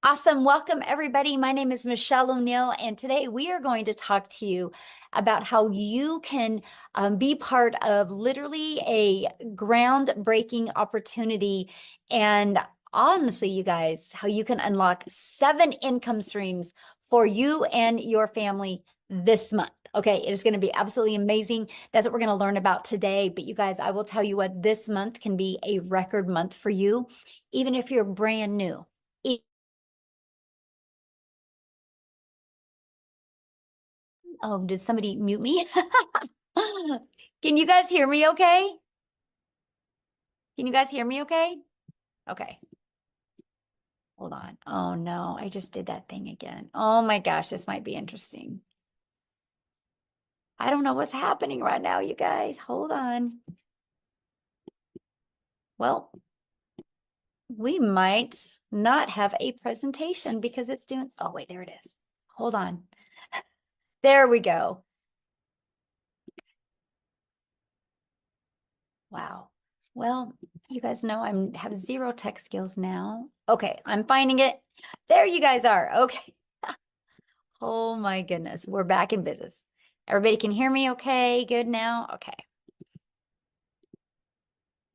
Awesome. Welcome, everybody. My name is Michelle O'Neill, and today we are going to talk to you about how you can be part of literally a groundbreaking opportunity. And honestly, you guys, how you can unlock 7 income streams for you and your family this month. Okay, it is going to be absolutely amazing. That's what we're going to learn about today. But you guys, I will tell you what, this month can be a record month for you, even if you're brand new. Oh, did somebody mute me? Can you guys hear me okay? Can you guys hear me okay? Okay, hold on. Oh no, I just did that thing again. Oh my gosh, this might be interesting. I don't know what's happening right now, you guys. Hold on. Well, we might not have a presentation because it's doing, oh wait, there it is. Hold on. There we go. Wow. Well, you guys know I have zero tech skills now. Okay, I'm finding it. There you guys are. Okay. Oh my goodness. We're back in business. Everybody can hear me okay? Good now? Okay.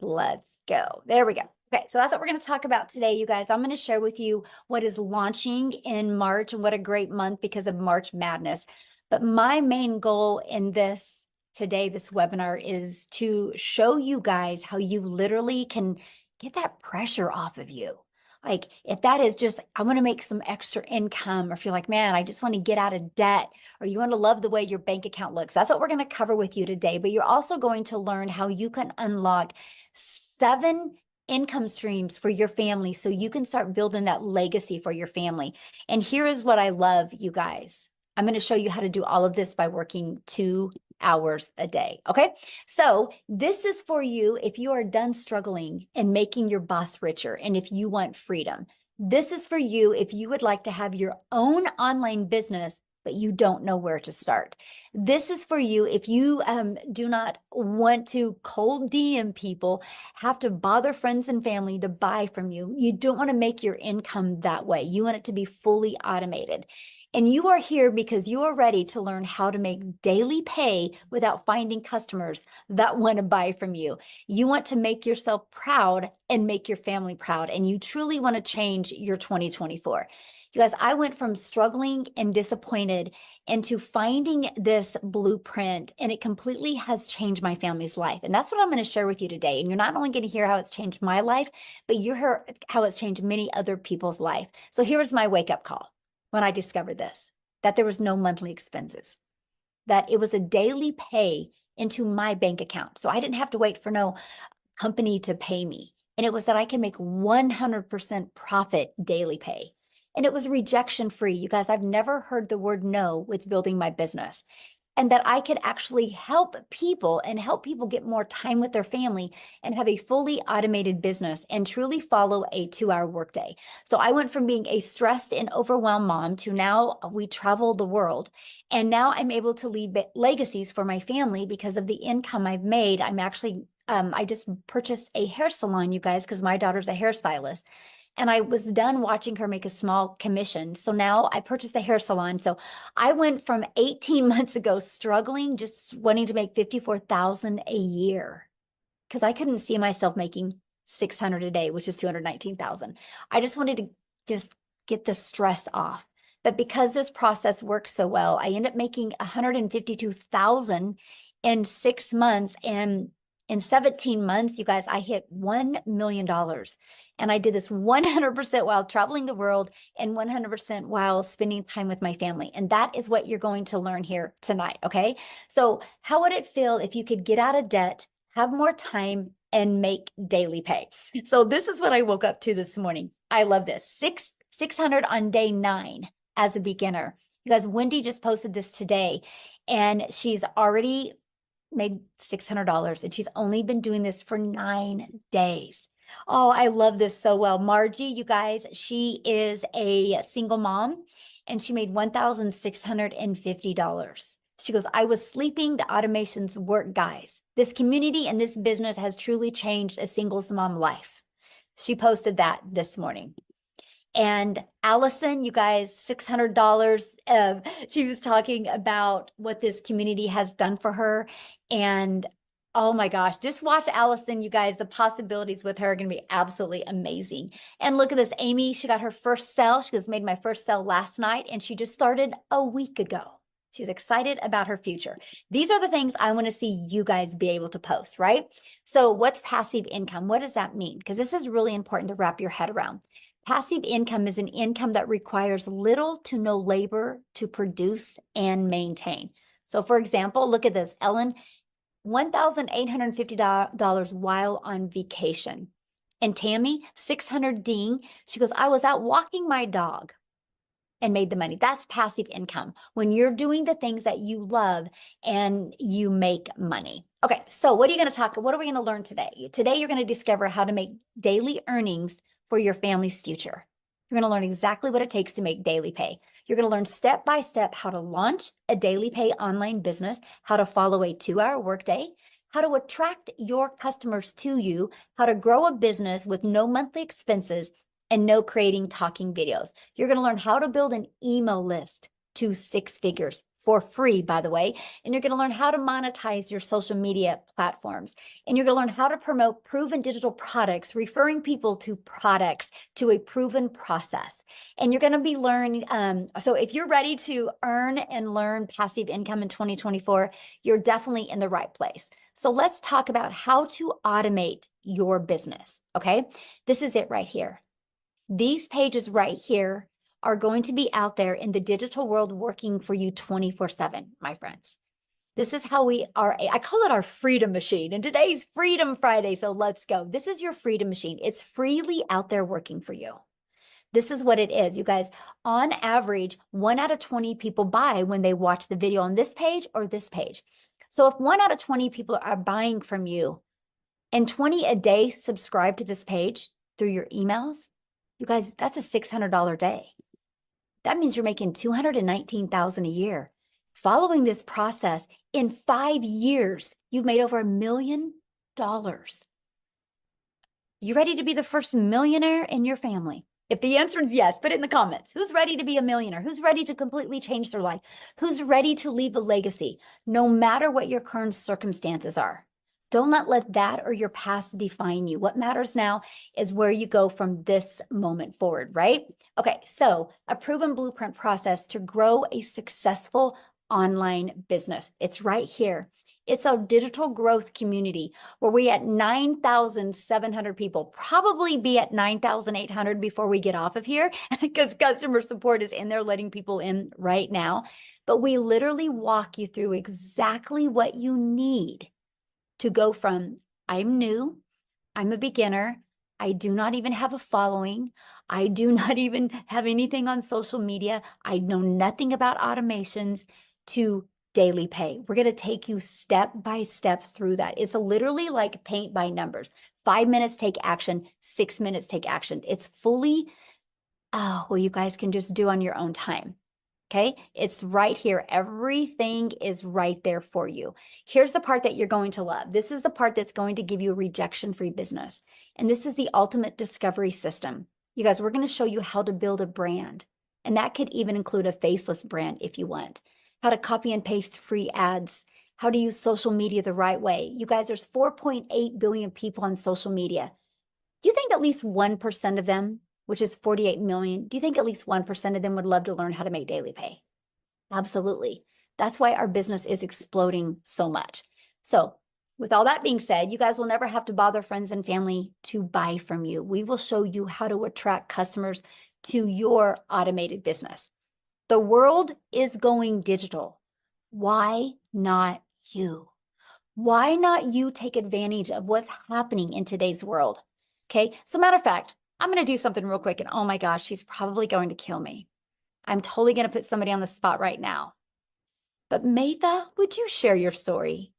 Let's go. There we go. Okay, so that's what we're going to talk about today, you guys. I'm going to share with you what is launching in March, and what a great month because of March Madness. But my main goal in this today, this webinar, is to show you guys how you literally can get that pressure off of you. Like if that is just, I want to make some extra income, or if you're like, man, I just want to get out of debt, or you want to love the way your bank account looks. That's what we're going to cover with you today. But you're also going to learn how you can unlock 7 income streams for your family so you can start building that legacy for your family. And here is what I love, you guys. I'm going to show you how to do all of this by working 2 hours a day. Okay. So this is for you if you are done struggling and making your boss richer, and if you want freedom. This is for you if you would like to have your own online business, but you don't know where to start. This is for you if you do not want to cold DM people, have to bother friends and family to buy from you. You don't want to make your income that way. You want it to be fully automated. And you are here because you are ready to learn how to make daily pay without finding customers that want to buy from you. You want to make yourself proud and make your family proud, and you truly want to change your 2024. You guys, I went from struggling and disappointed into finding this blueprint, and it completely has changed my family's life. And that's what I'm going to share with you today. And you're not only going to hear how it's changed my life, but you hear how it's changed many other people's life. So here's my wake-up call when I discovered this, that there was no monthly expenses, that it was a daily pay into my bank account. So I didn't have to wait for no company to pay me. And it was that I can make 100% profit daily pay. And it was rejection free. You guys, I've never heard the word no with building my business. And that I could actually help people and help people get more time with their family and have a fully automated business and truly follow a 2-hour workday. So I went from being a stressed and overwhelmed mom to now we travel the world. And now I'm able to leave legacies for my family because of the income I've made. I'm actually I just purchased a hair salon, you guys, because my daughter's a hairstylist. And I was done watching her make a small commission. So now I purchased a hair salon. So I went from 18 months ago struggling, just wanting to make 54,000 a year because I couldn't see myself making 600 a day, which is 219,000. I just wanted to just get the stress off. But because this process worked so well, I ended up making 152,000 in 6 months, and in 17 months, you guys, I hit $1 million. And I did this 100% while traveling the world and 100% while spending time with my family. And that is what you're going to learn here tonight. Okay. So how would it feel if you could get out of debt, have more time, and make daily pay? So this is what I woke up to this morning. I love this. 600 on day 9 as a beginner. You guys, Wendy just posted this today, and she's already made $600, and she's only been doing this for 9 days. Oh, I love this so well. Margie, you guys, she is a single mom, and she made $1,650. She goes, I was sleeping, the automations work, guys. This community and this business has truly changed a singles mom life. She posted that this morning. And Allison, you guys, $600. She was talking about what this community has done for her. And oh my gosh, just watch Allison, you guys. The possibilities with her are going to be absolutely amazing. And look at this, Amy, she got her first sale. She was made my first sale last night, and she just started a week ago. She's excited about her future. These are the things I want to see you guys be able to post, right? So what's passive income? What does that mean? Because this is really important to wrap your head around. Passive income is an income that requires little to no labor to produce and maintain. So for example, look at this, Ellen, $1,850 while on vacation. And Tammy, 600 ding. She goes, I was out walking my dog and made the money. That's passive income when you're doing the things that you love and you make money. Okay, so what are we going to learn today? Today, you're going to discover how to make daily earnings for your family's future. You're going to learn exactly what it takes to make daily pay. You're going to learn step by step how to launch a daily pay online business, how to follow a 2-hour workday, how to attract your customers to you, how to grow a business with no monthly expenses, and no creating talking videos. You're going to learn how to build an email list to 6 figures for free, by the way. And you're going to learn how to monetize your social media platforms. And you're going to learn how to promote proven digital products, referring people to products to a proven process. And you're going to be learning. So if you're ready to earn and learn passive income in 2024, you're definitely in the right place. So let's talk about how to automate your business. Okay. This is it right here. These pages right here are going to be out there in the digital world working for you 24/7, my friends. This is how we are. I call it our freedom machine. And today's Freedom Friday. So let's go. This is your freedom machine. It's freely out there working for you. This is what it is, you guys. On average, 1 out of 20 people buy when they watch the video on this page or this page. So if 1 out of 20 people are buying from you and 20 a day subscribe to this page through your emails, you guys, that's a $600 day. That means you're making $219,000 a year. Following this process, in 5 years, you've made over $1 million. You ready to be the first millionaire in your family? If the answer is yes, put it in the comments. Who's ready to be a millionaire? Who's ready to completely change their life? Who's ready to leave a legacy, no matter what your current circumstances are? Don't let that or your past define you. What matters now is where you go from this moment forward, right? Okay, so a proven blueprint process to grow a successful online business. It's right here. It's a digital growth community where we at 9,700 people, probably be at 9,800 before we get off of here because customer support is in there letting people in right now. But we literally walk you through exactly what you need to go from I'm new, I'm a beginner, I do not even have a following, I do not even have anything on social media, I know nothing about automations, to daily pay. We're going to take you step by step through that. It's literally like paint by numbers. 5 minutes, take action. 6 minutes, take action. It's fully, well, you guys can just do on your own time. Okay, it's right here. Everything is right there for you. Here's the part that you're going to love. This is the part that's going to give you a rejection-free business. And this is the ultimate discovery system. You guys, we're going to show you how to build a brand. And that could even include a faceless brand if you want. How to copy and paste free ads. How to use social media the right way. You guys, there's 4.8 billion people on social media. Do you think at least 1% of them, which is 48 million, do you think at least 1% of them would love to learn how to make daily pay? Absolutely. That's why our business is exploding so much. So with all that being said, you guys will never have to bother friends and family to buy from you. We will show you how to attract customers to your automated business. The world is going digital. Why not you? Why not you take advantage of what's happening in today's world? Okay, so matter of fact, I'm going to do something real quick, and oh my gosh, she's probably going to kill me. I'm totally going to put somebody on the spot right now. But Maytha, would you share your story?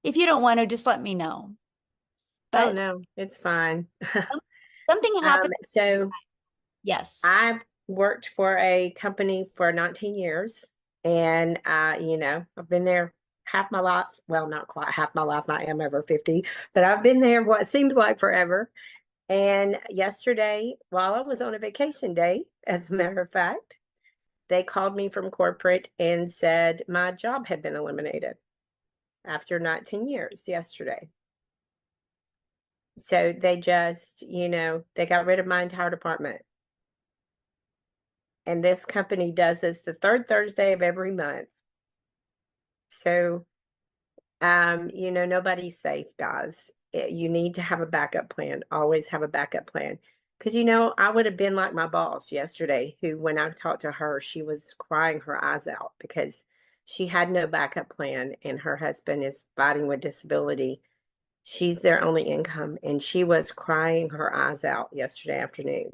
If you don't want to, just let me know. Oh But no, it's fine. something happened. So Yes. I worked for a company for 19 years, and I've been there half my life. Well, not quite half my life. I am over 50, but I've been there what seems like forever. And yesterday, while I was on a vacation day, as a matter of fact, they called me from corporate and said my job had been eliminated after 19 years yesterday. So they just, they got rid of my entire department. And this company does this the third Thursday of every month. So, nobody's safe, guys. You need to have a backup plan. Always have a backup plan. Because, I would have been like my boss yesterday, who, when I talked to her, she was crying her eyes out because she had no backup plan and her husband is fighting with disability. She's their only income. And she was crying her eyes out yesterday afternoon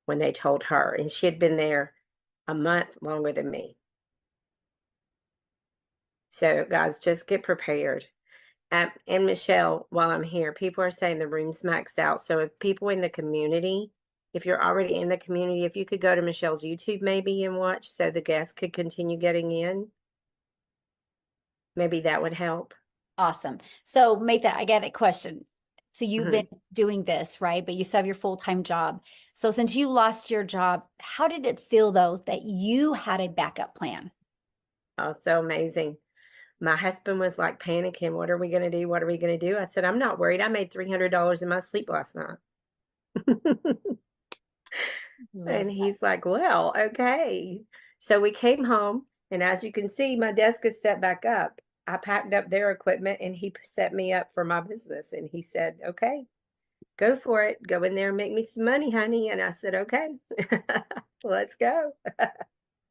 when they told her. And she had been there a month longer than me. So, guys, just get prepared. And Michelle, while I'm here, people are saying the room's maxed out. So if people in the community, if you're already in the community, if you could go to Michelle's YouTube maybe and watch so the guests could continue getting in, maybe that would help. Awesome. So make that, I get a question. So you've been Mhm. doing this, right? But you still have your full-time job. So since you lost your job, how did it feel though that you had a backup plan? Oh, so amazing. My husband was like panicking. What are we going to do? What are we going to do? I said, I'm not worried. I made $300 in my sleep last night. Love And that. he's like, well, okay. So we came home, and as you can see, my desk is set back up. I packed up their equipment and he set me up for my business. And he said, okay, go for it. Go in there and make me some money, honey. And I said, okay, let's go.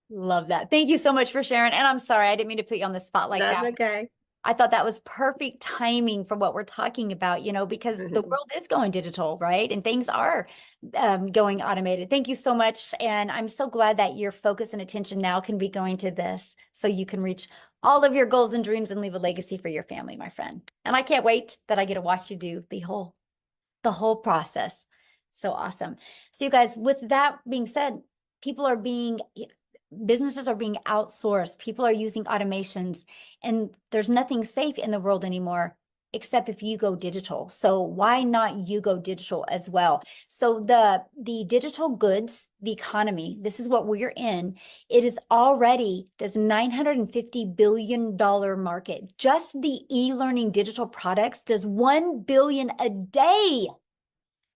Love that. Thank you so much for sharing. And I'm sorry, I didn't mean to put you on the spot like That's that. okay. I thought that was perfect timing for what we're talking about, because the Mhm. world is going digital, right? And things are going automated. Thank you so much. And I'm so glad that your focus and attention now can be going to this so you can reach all of your goals and dreams and leave a legacy for your family, my friend. And I can't wait that I get to watch you do the whole process. So awesome. So you guys, with that being said, people are being businesses are being outsourced. People are using automations, and there's nothing safe in the world anymore except if you go digital. So why not you go digital as well? So the digital goods, the economy, this is what we're in. It is already this $950 billion market. Just the e-learning digital products does 1 billion a day.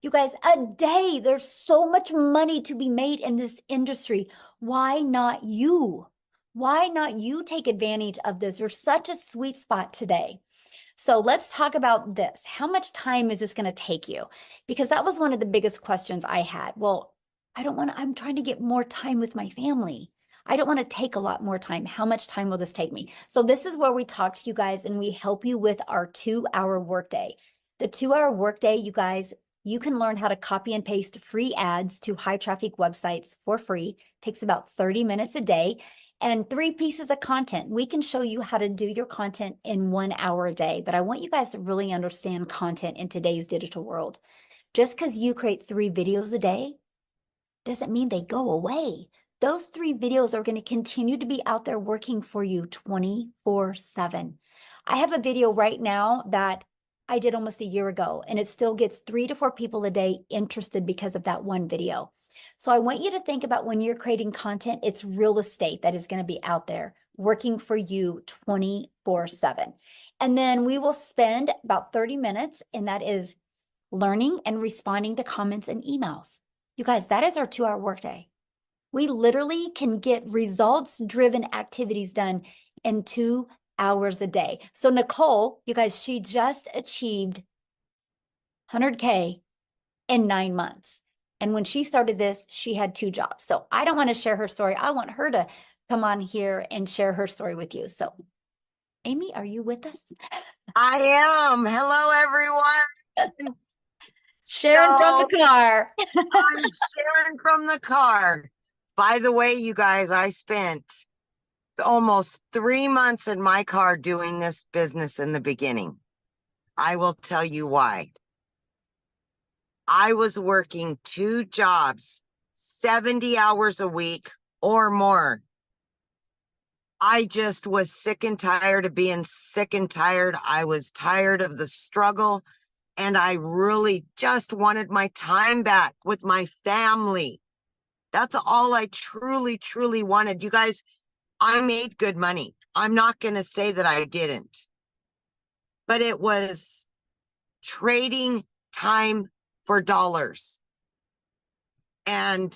You guys, a day. There's so much money to be made in this industry. Why not you? Why not you take advantage of this? There's such a sweet spot today. So let's talk about this. How much time is this going to take you? Because that was one of the biggest questions I had. Well, I'm trying to get more time with my family. I don't want to take a lot more time. How much time will this take me? So this is where we talk to you guys and we help you with our 2-hour workday. The 2-hour workday, you guys, you can learn how to copy and paste free ads to high traffic websites for free. Takes about 30 minutes a day and 3 pieces of content. We can show you how to do your content in 1 hour a day, but I want you guys to really understand content in today's digital world. Just because you create 3 videos a day doesn't mean they go away. Those 3 videos are going to continue to be out there working for you 24/7. I have a video right now that I did almost a year ago, and it still gets 3 to 4 people a day interested because of that one video. So I want you to think about when you're creating content, it's real estate that is going to be out there working for you 24/7. And then we will spend about 30 minutes, and that is learning and responding to comments and emails. You guys, that is our 2-hour workday. We literally can get results-driven activities done in 2 hours a day. So Nicole, you guys, she just achieved 100K in 9 months. And when she started this, she had 2 jobs. So I don't want to share her story. I want her to come on here and share her story with you. So Amy, are you with us? I am. Hello, everyone. Sharon from the So car. I'm Sharon from the car. By the way, you guys, I spent almost 3 months in my car doing this business in the beginning. I will tell you why. I was working 2 jobs, 70 hours a week or more. I just was sick and tired of being sick and tired. I was tired of the struggle. And I really just wanted my time back with my family. That's all I truly, truly wanted. You guys, I made good money. I'm not going to say that I didn't, but it was trading time for dollars. And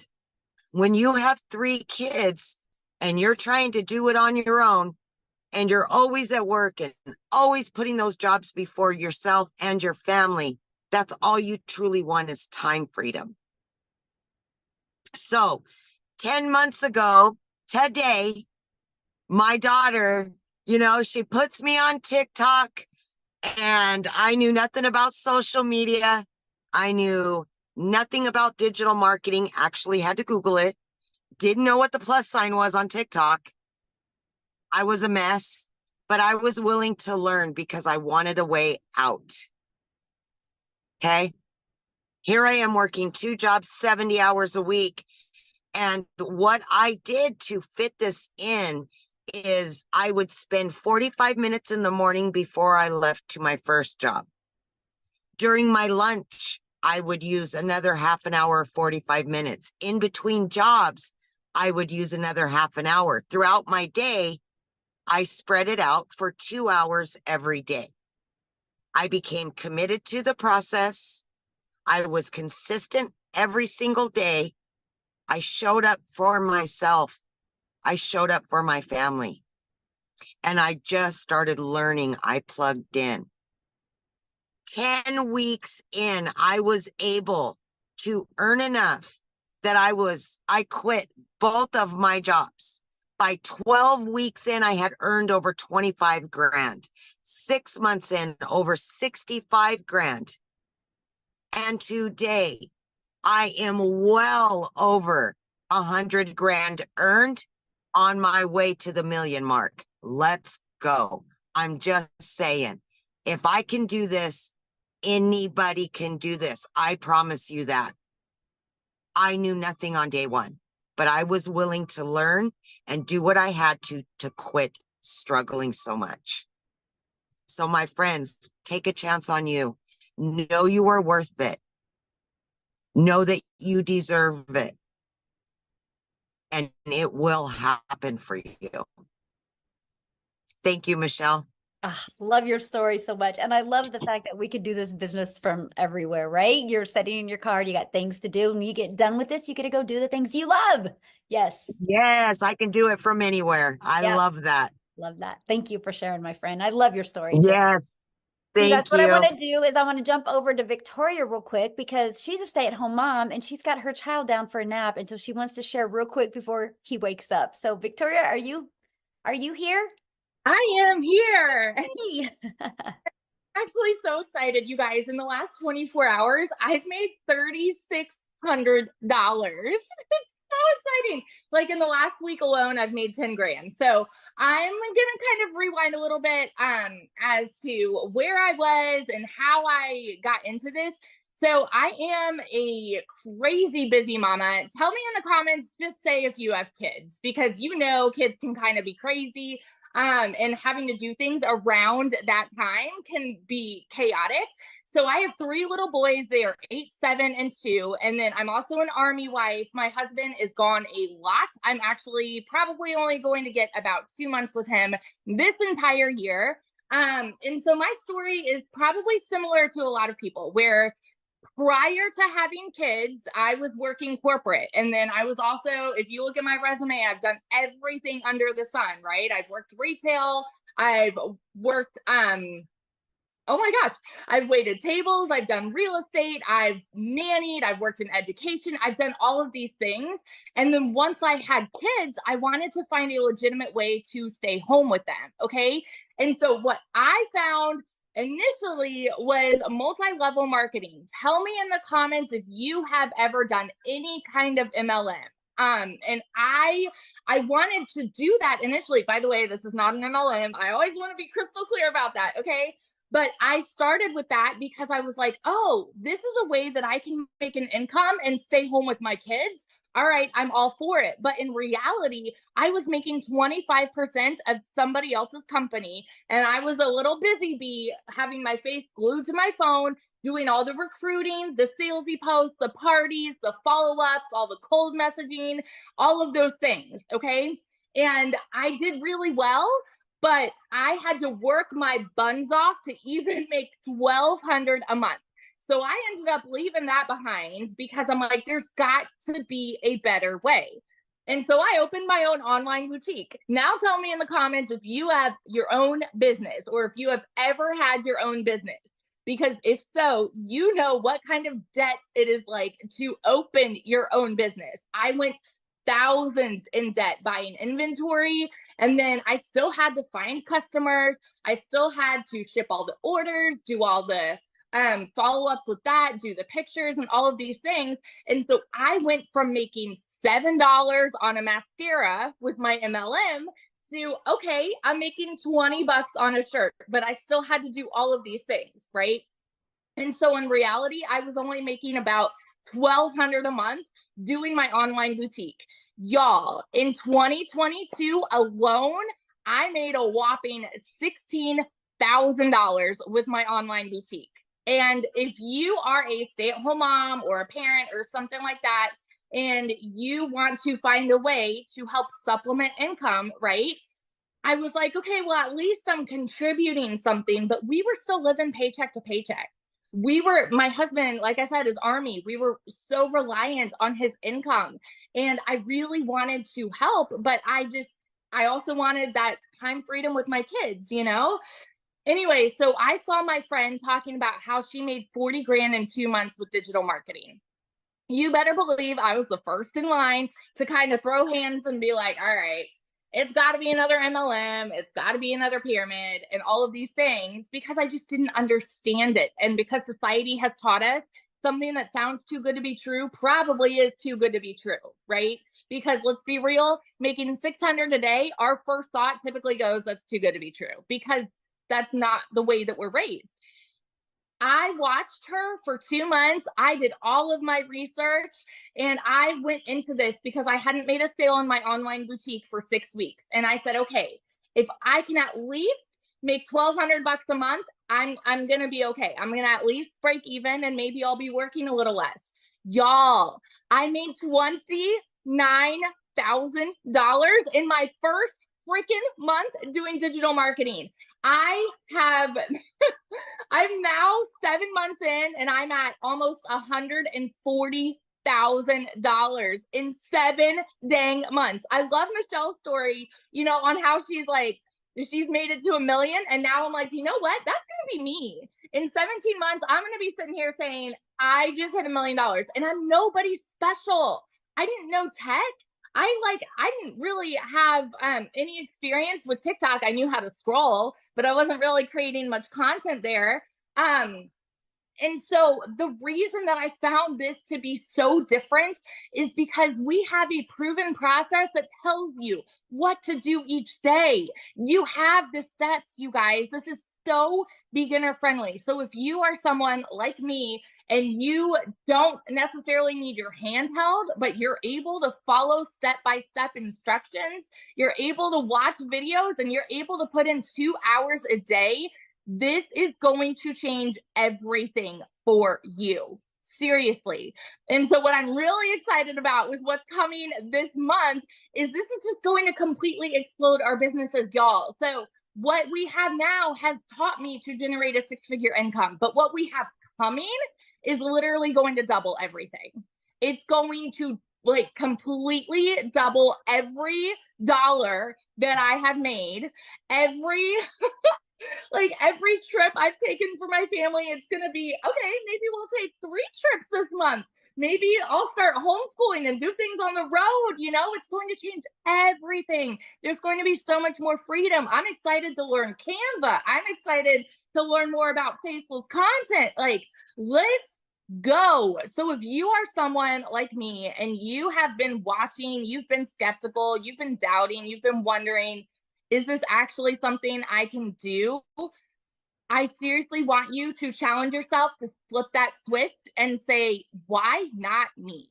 when you have 3 kids and you're trying to do it on your own, and you're always at work and always putting those jobs before yourself and your family, that's all you truly want is time freedom. So 10 months ago today, my daughter, she puts me on TikTok, and I knew nothing about social media. I knew nothing about digital marketing, actually had to Google it. Didn't know what the plus sign was on TikTok. I was a mess, but I was willing to learn because I wanted a way out. Okay. Here I am working 2 jobs, 70 hours a week. And what I did to fit this in is I would spend 45 minutes in the morning before I left to my first job. During my lunch, I would use another half an hour, 45 minutes. In between jobs, I would use another half an hour. Throughout my day, I spread it out for 2 hours every day. I became committed to the process. I was consistent every single day. I showed up for myself. I showed up for my family. And I just started learning. I plugged in. 10 weeks in, I was able to earn enough that I quit both of my jobs. By 12 weeks in, I had earned over 25 grand. 6 months in, over 65 grand. And today, I am well over 100 grand earned, on my way to the million mark. Let's go. I'm just saying, if I can do this, anybody can do this. I promise you that. I knew nothing on day one, but I was willing to learn and do what I had to quit struggling so much. So my friends, take a chance on you. Know you are worth it. Know that you deserve it. And it will happen for you. Thank you, Michelle. Love your story so much. And I love the fact that we could do this business from everywhere, right? You're sitting in your car, you got things to do, and you get done with this, you get to go do the things you love. Yes. Yes, I can do it from anywhere. I Yeah. love that. Love that. Thank you for sharing, my friend. I love your story too. Yes, So you guys, thank what I you. want to do is I want to jump over to Victoria real quick because she's a stay-at-home mom and she's got her child down for a nap. And so she wants to share real quick before he wakes up. So Victoria, are you here? I am here. Hey. Actually so excited, you guys. In the last 24 hours, I've made $3,600. It's so exciting. Like in the last week alone, I've made 10 grand. So I'm gonna kind of rewind a little bit as to where I was and how I got into this. So I am a crazy busy mama. Tell me in the comments, just say if you have kids, because kids can kind of be crazy. And having to do things around that time can be chaotic. So I have 3 little boys. They are 8, 7, and 2. And then I'm also an Army wife. My husband is gone a lot. I'm actually probably only going to get about 2 months with him this entire year. And so my story is probably similar to a lot of people where prior to having kids, I was working corporate. And then I was also, if you look at my resume, I've done everything under the sun, right? I've worked retail, I've worked, oh my gosh, I've waited tables, I've done real estate, I've nannied, I've worked in education, I've done all of these things. And then once I had kids, I wanted to find a legitimate way to stay home with them. Okay. And so what I found initially was multi-level marketing. Tell me in the comments if you have ever done any kind of MLM. And I wanted to do that initially. By the way, this is not an MLM. I always want to be crystal clear about that. Okay. But I started with that because I was like, oh, this is a way that I can make an income and stay home with my kids. All right, I'm all for it. But in reality, I was making 25% of somebody else's company. And I was a little busy bee having my face glued to my phone, doing all the recruiting, the salesy posts, the parties, the follow-ups, all the cold messaging, all of those things, okay? And I did really well, but I had to work my buns off to even make $1,200 a month. So I ended up leaving that behind because I'm like, there's got to be a better way. And so I opened my own online boutique. Now tell me in the comments if you have your own business or if you have ever had your own business. Because if so, you know what kind of debt it is like to open your own business. I went thousands in debt buying inventory, and then I still had to find customers. I still had to ship all the orders, do all the follow-ups with that, do the pictures and all of these things. And so I went from making $7 on a mascara with my MLM to, okay, I'm making 20 bucks on a shirt, but I still had to do all of these things, right? And so in reality, I was only making about $1,200 a month doing my online boutique. Y'all, in 2022 alone, I made a whopping $16,000 with my online boutique. And if you are a stay-at-home mom or a parent or something like that, and you want to find a way to help supplement income, right? I was like, okay, well, at least I'm contributing something, but we were still living paycheck to paycheck. My husband, like I said, is Army. We were so reliant on his income, and I really wanted to help, but I also wanted that time freedom with my kids, you know? Anyway, so I saw my friend talking about how she made 40 grand in 2 months with digital marketing. You better believe I was the first in line to kind of throw hands and be like, all right, it's got to be another MLM. It's got to be another pyramid and all of these things, because I just didn't understand it. And because society has taught us something that sounds too good to be true probably is too good to be true, right? Because let's be real, making 600 a day, our first thought typically goes, that's too good to be true, because that's not the way that we're raised. I watched her for 2 months. I did all of my research, and I went into this because I hadn't made a sale in my online boutique for 6 weeks. And I said, okay, if I can at least make $1,200 a month, I'm going to be okay. I'm going to at least break even, and maybe I'll be working a little less. Y'all, I made $29,000 in my first freaking month doing digital marketing. I'm now 7 months in, and I'm at almost $140,000 in 7 dang months. I love Michelle's story, you know, on how she's like, she's made it to $1 million. And now I'm like, you know what? That's going to be me. In 17 months, I'm going to be sitting here saying, I just hit $1 million, and I'm nobody special. I didn't know tech. I didn't really have any experience with TikTok. I knew how to scroll, but I wasn't really creating much content there. And so the reason that I found this to be so different is because we have a proven process that tells you what to do each day. You have the steps, you guys. This is so beginner friendly. So if you are someone like me and you don't necessarily need your hand held, but you're able to follow step-by-step instructions, you're able to watch videos, and you're able to put in 2 hours a day, this is going to change everything for you. Seriously. And so what I'm really excited about with what's coming this month is this is just going to completely explode our businesses, y'all. So what we have now has taught me to generate a 6-figure income, but what we have coming is literally going to double everything. It's going to like completely double every dollar that I have made, every every trip I've taken for my family. It's going to be, okay, maybe we'll take 3 trips this month. Maybe I'll start homeschooling and do things on the road. You know, it's going to change everything. There's going to be so much more freedom. I'm excited to learn Canva. I'm excited to learn more about faceless content. Like, let's go. So if you are someone like me and you have been watching, you've been skeptical, you've been doubting, you've been wondering, is this actually something I can do? I seriously want you to challenge yourself to flip that switch and say, why not me?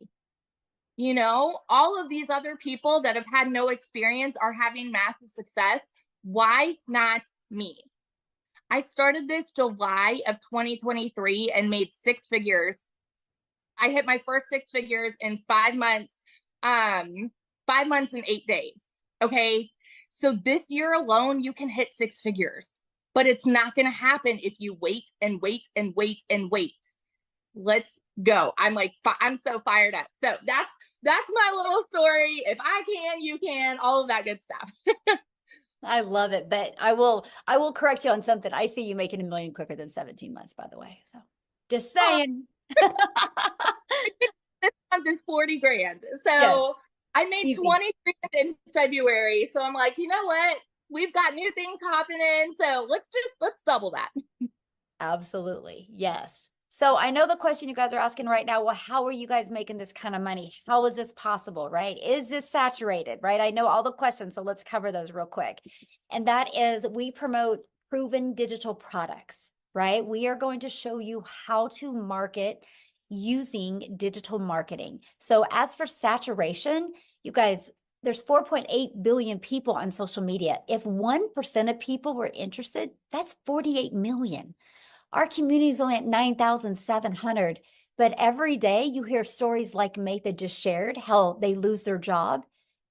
You know, all of these other people that have had no experience are having massive success. Why not me? I started this July of 2023 and made 6 figures. I hit my first 6 figures in 5 months, 5 months and 8 days. Okay. So this year alone, you can hit 6 figures, but it's not going to happen if you wait and wait and wait and wait. Let's go. I'm so fired up. So that's my little story. If I can, you can, all of that good stuff. I love it, but I will correct you on something. I see you making $1 million quicker than 17 months, by the way. So just saying. This month is 40 grand. So Yes, I made easy. 20 grand in February. So I'm like, you know what? We've got new things hopping in. So let's double that. Absolutely. Yes. So I know the question you guys are asking right now, well, how are you guys making this kind of money? How is this possible, right? Is this saturated, right? I know all the questions, so let's cover those real quick. And that is, we promote proven digital products, right? We are going to show you how to market using digital marketing. So as for saturation, you guys, there's 4.8 billion people on social media. If 1% of people were interested, that's 48 million. Our community is only at 9,700, but every day you hear stories like Maytha just shared, how they lose their job.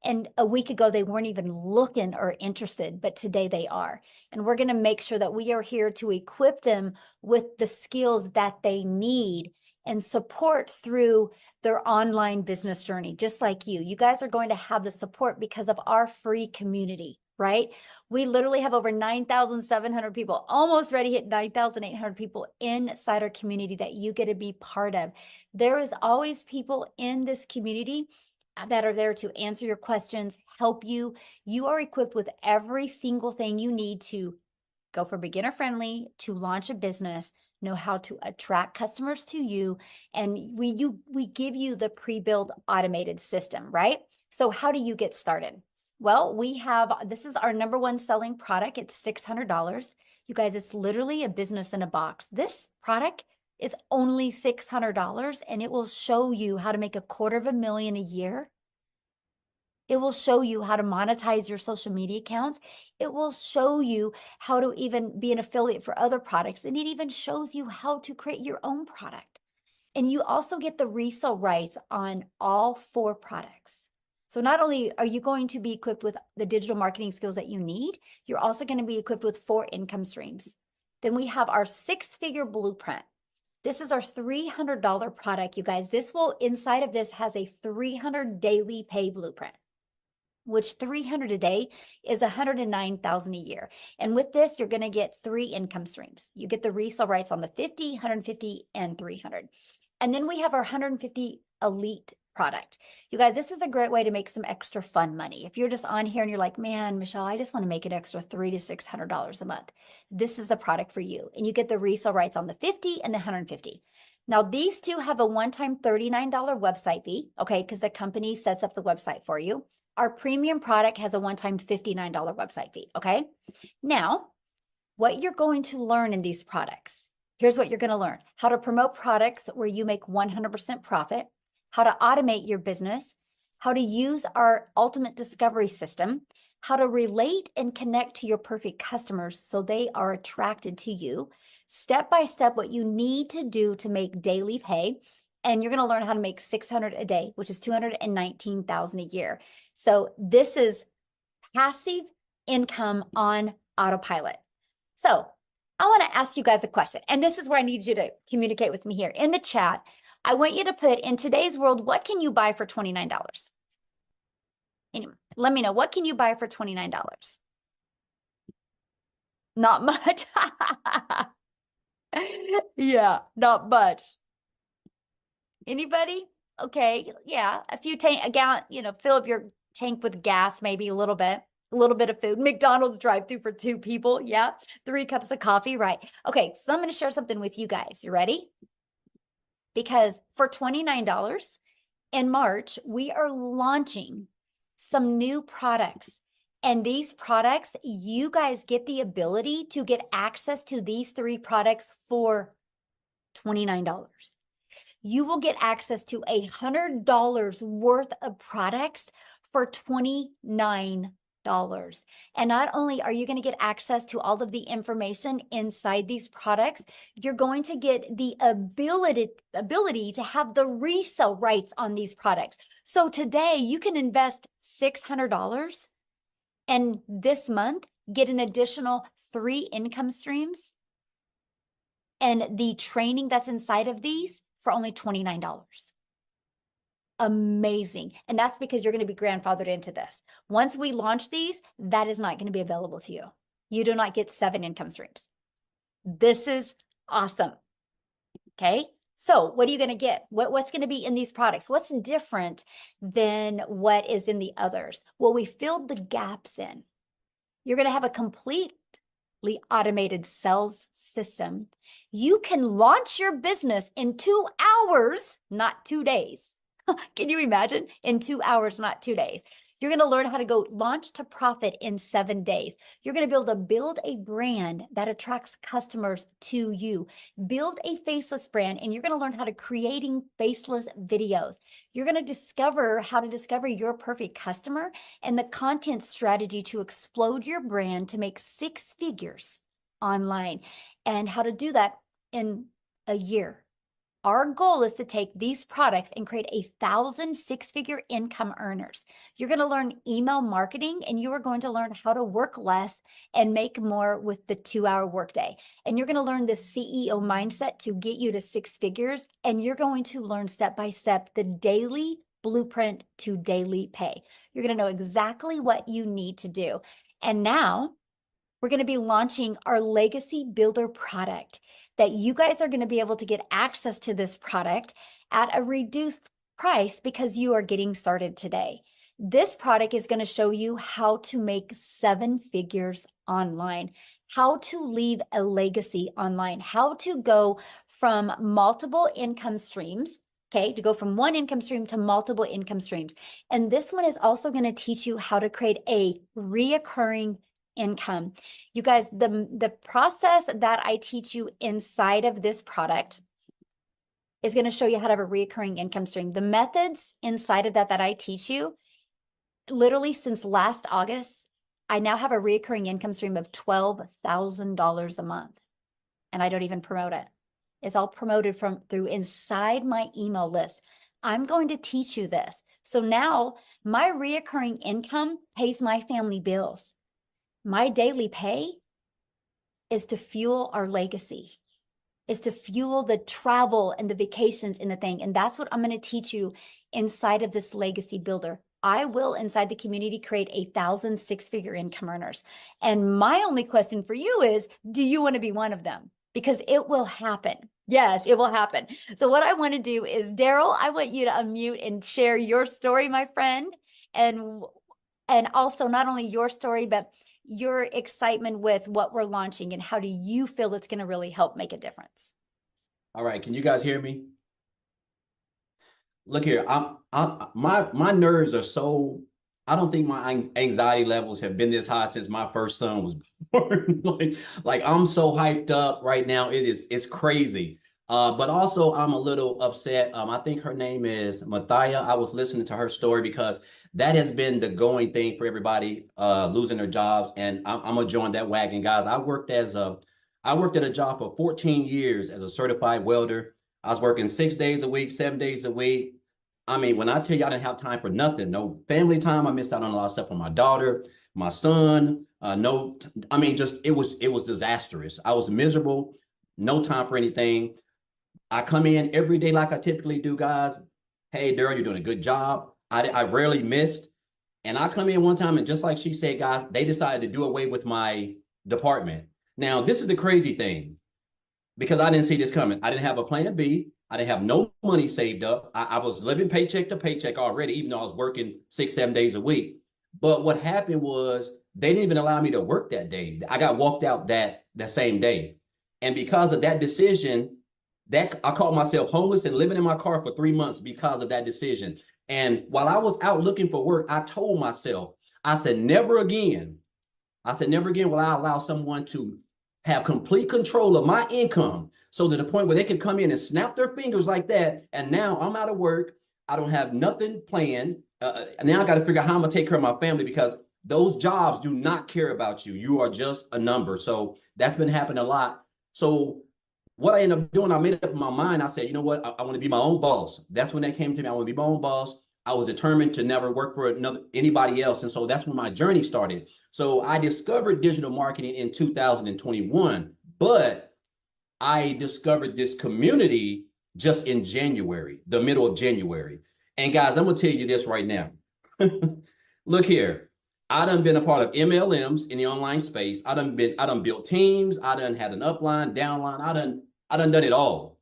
And a week ago, they weren't even looking or interested, but today they are. And we're going to make sure that we are here to equip them with the skills that they need and support through their online business journey, just like you. You guys are going to have the support because of our free community, right? We literally have over 9,700 people, almost ready to hit 9,800 people inside our community that you get to be part of. There is always people in this community that are there to answer your questions, help you. You are equipped with every single thing you need to go for beginner friendly, to launch a business, know how to attract customers to you. And we give you the pre-built automated system, right? So how do you get started? Well, this is our number one selling product. It's $600. You guys, it's literally a business in a box. This product is only $600 and it will show you how to make $250,000 a year. It will show you how to monetize your social media accounts. It will show you how to even be an affiliate for other products. And it even shows you how to create your own product. And you also get the resale rights on all 4 products. So not only are you going to be equipped with the digital marketing skills that you need, you're also going to be equipped with 4 income streams. Then we have our 6-figure blueprint. This is our $300 product, you guys. Inside of this has a 300 daily pay blueprint, which 300 a day is 109,000 a year. And with this, you're going to get 3 income streams. You get the resale rights on the 50, 150, and 300. And then we have our 150 elite product. You guys, this is a great way to make some extra fun money. If you're just on here and you're like, man, Michelle, I just want to make an extra $300 to $600 a month. This is a product for you. And you get the resale rights on the 50 and the 150. Now, these two have a one-time $39 website fee, okay, because the company sets up the website for you. Our premium product has a one-time $59 website fee, okay? Now, what you're going to learn in these products, here's what you're going to learn: how to promote products where you make 100% profit, how to automate your business, how to use our ultimate discovery system, how to relate and connect to your perfect customers so they are attracted to you, step by step what you need to do to make daily pay. And you're going to learn how to make 600 a day, which is 219,000 a year. So this is passive income on autopilot. So I want to ask you guys a question, and this is where I need you to communicate with me here in the chat. I want you to put, in today's world, what can you buy for $29? Anyway, let me know, what can you buy for $29? Not much. Yeah, not much. Anybody? Okay, yeah, a gallon, fill up your tank with gas, maybe a little bit of food. McDonald's drive-through for 2 people. Yeah, 3 cups of coffee, right? Okay, so I'm going to share something with you guys. You ready? Because for $29 in March, we are launching some new products. And these products, you guys get the ability to get access to these 3 products for $29. You will get access to $100 worth of products for $29. And not only are you going to get access to all of the information inside these products, you're going to get the ability to have the resale rights on these products. So today you can invest $600 and this month get an additional 3 income streams and the training that's inside of these for only $29. Amazing. And that's because you're going to be grandfathered into this. Once we launch these, that is not going to be available to you. You do not get 7 income streams. This is awesome. Okay. So what are you going to get? What's going to be in these products? What's different than what is in the others? Well, we filled the gaps in. You're going to have a completely automated sales system. You can launch your business in 2 hours, not 2 days. Can you imagine? In 2 hours, not 2 days. You're going to learn how to go launch to profit in 7 days. You're going to be able to build a brand that attracts customers to you. Build a faceless brand, and you're going to learn how to creating faceless videos. You're going to discover how to discover your perfect customer and the content strategy to explode your brand to make 6 figures online, and how to do that in a year. Our goal is to take these products and create 1,000 6-figure income earners. You're going to learn email marketing, and you are going to learn how to work less and make more with the 2-hour workday. And you're going to learn the CEO mindset to get you to 6 figures. And you're going to learn step by step the daily blueprint to daily pay. You're going to know exactly what you need to do. And now we're going to be launching our Legacy Builder product that you guys are going to be able to get access to this product at a reduced price because you are getting started today. This product is going to show you how to make 7 figures online, how to leave a legacy online, how to go from multiple income streams, okay, to go from 1 income stream to multiple income streams. And this one is also going to teach you how to create a reoccurring income. You guys, the process that I teach you inside of this product is going to show you how to have a recurring income stream. The methods inside of that I teach you, literally since last August, I now have a recurring income stream of $12,000 a month, and I don't even promote it. It's all promoted through inside my email list. I'm going to teach you this. So now my recurring income pays my family bills. My daily pay is to fuel our legacy, is to fuel the travel and the vacations and the thing. And that's what I'm going to teach you inside of this Legacy Builder. I will, inside the community, create 1,000 6-figure income earners. And my only question for you is, do you want to be one of them? Because it will happen. Yes, it will happen. So what I want to do is, Daryl, I want you to unmute and share your story, my friend. And also not only your story, but your excitement with what we're launching and how do you feel it's going to really help make a difference? All right, can you guys hear me? Look here, my nerves are so, I don't think my anxiety levels have been this high since my first son was born. like I'm so hyped up right now. It's crazy. But also I'm a little upset. I think her name is Mathia. I was listening to her story because that has been the going thing for everybody losing their jobs. And I'm gonna join that wagon, guys. I worked at a job for 14 years as a certified welder. I was working 6 days a week, 7 days a week. I mean, when I tell you I didn't have time for nothing, no family time, I missed out on a lot of stuff for my daughter, my son. Just it was disastrous. I was miserable, no time for anything. I come in every day like I typically do, guys. Hey, Daryl, you're doing a good job. I rarely missed. And I come in one time, and just like she said, guys, they decided to do away with my department. Now, this is the crazy thing, because I didn't see this coming. I didn't have a plan B. I didn't have no money saved up. I was living paycheck to paycheck already, even though I was working 6, 7 days a week. But what happened was they didn't even allow me to work that day. I got walked out that same day. And because of that decision, that I called myself homeless and living in my car for 3 months because of that decision. And while I was out looking for work, I told myself, I said, never again will I allow someone to have complete control of my income, so to the point where they could come in and snap their fingers like that. And now I'm out of work. I don't have nothing planned. Now I got to figure out how I'm gonna take care of my family, because those jobs do not care about you. You are just a number. So that's been happening a lot. So what I ended up doing, I made up in my mind. I said, you know what? I want to be my own boss. That's when that came to me. I want to be my own boss. I was determined to never work for anybody else. And so that's when my journey started. So I discovered digital marketing in 2021, but I discovered this community just in January, the middle of January. And guys, I'm gonna tell you this right now. Look here. I done been a part of MLMs in the online space. I done built teams. I done had an upline, downline. I done it all.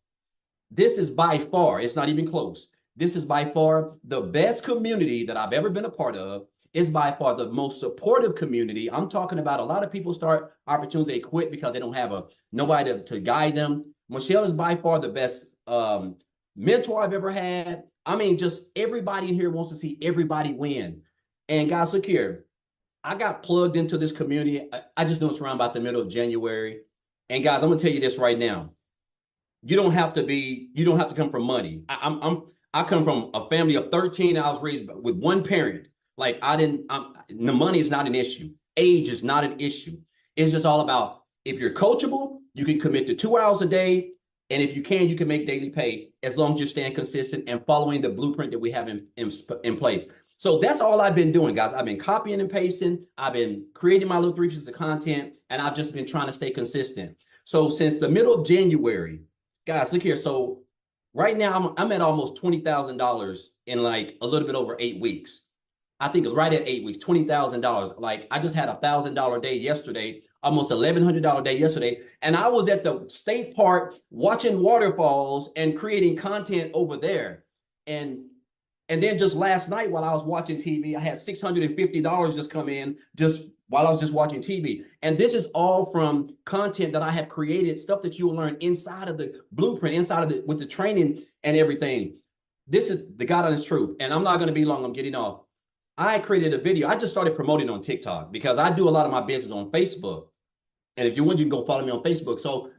This is by far, it's not even close. This is by far the best community that I've ever been a part of. Is by far the most supportive community. I'm talking about a lot of people start opportunities, they quit because they don't have nobody to guide them. Michelle is by far the best mentor I've ever had. I mean, just everybody in here wants to see everybody win. And guys, look here. I got plugged into this community. I just know it's around about the middle of January. And guys, I'm gonna tell you this right now. You don't have to come from money. I come from a family of 13. I was raised with one parent. Like the money is not an issue. Age is not an issue. It's just all about if you're coachable, you can commit to 2 hours a day. And if you can make daily pay as long as you're staying consistent and following the blueprint that we have in place. So that's all I've been doing, guys. I've been copying and pasting. I've been creating my little 3 pieces of content, and I've just been trying to stay consistent. So since the middle of January, guys, look here. So right now I'm at almost $20,000 in like a little bit over 8 weeks. I think it's right at 8 weeks, $20,000. Like I just had $1,000 day yesterday, almost $1,100 day yesterday. And I was at the state park watching waterfalls and creating content over there. And then just last night while I was watching TV, I had $650 just come in just while I was just watching TV. And this is all from content that I have created, stuff that you will learn inside of the blueprint, with the training and everything. This is the God honest truth. And I'm not going to be long. I'm getting off. I created a video. I just started promoting on TikTok because I do a lot of my business on Facebook. And if you want, you can go follow me on Facebook. So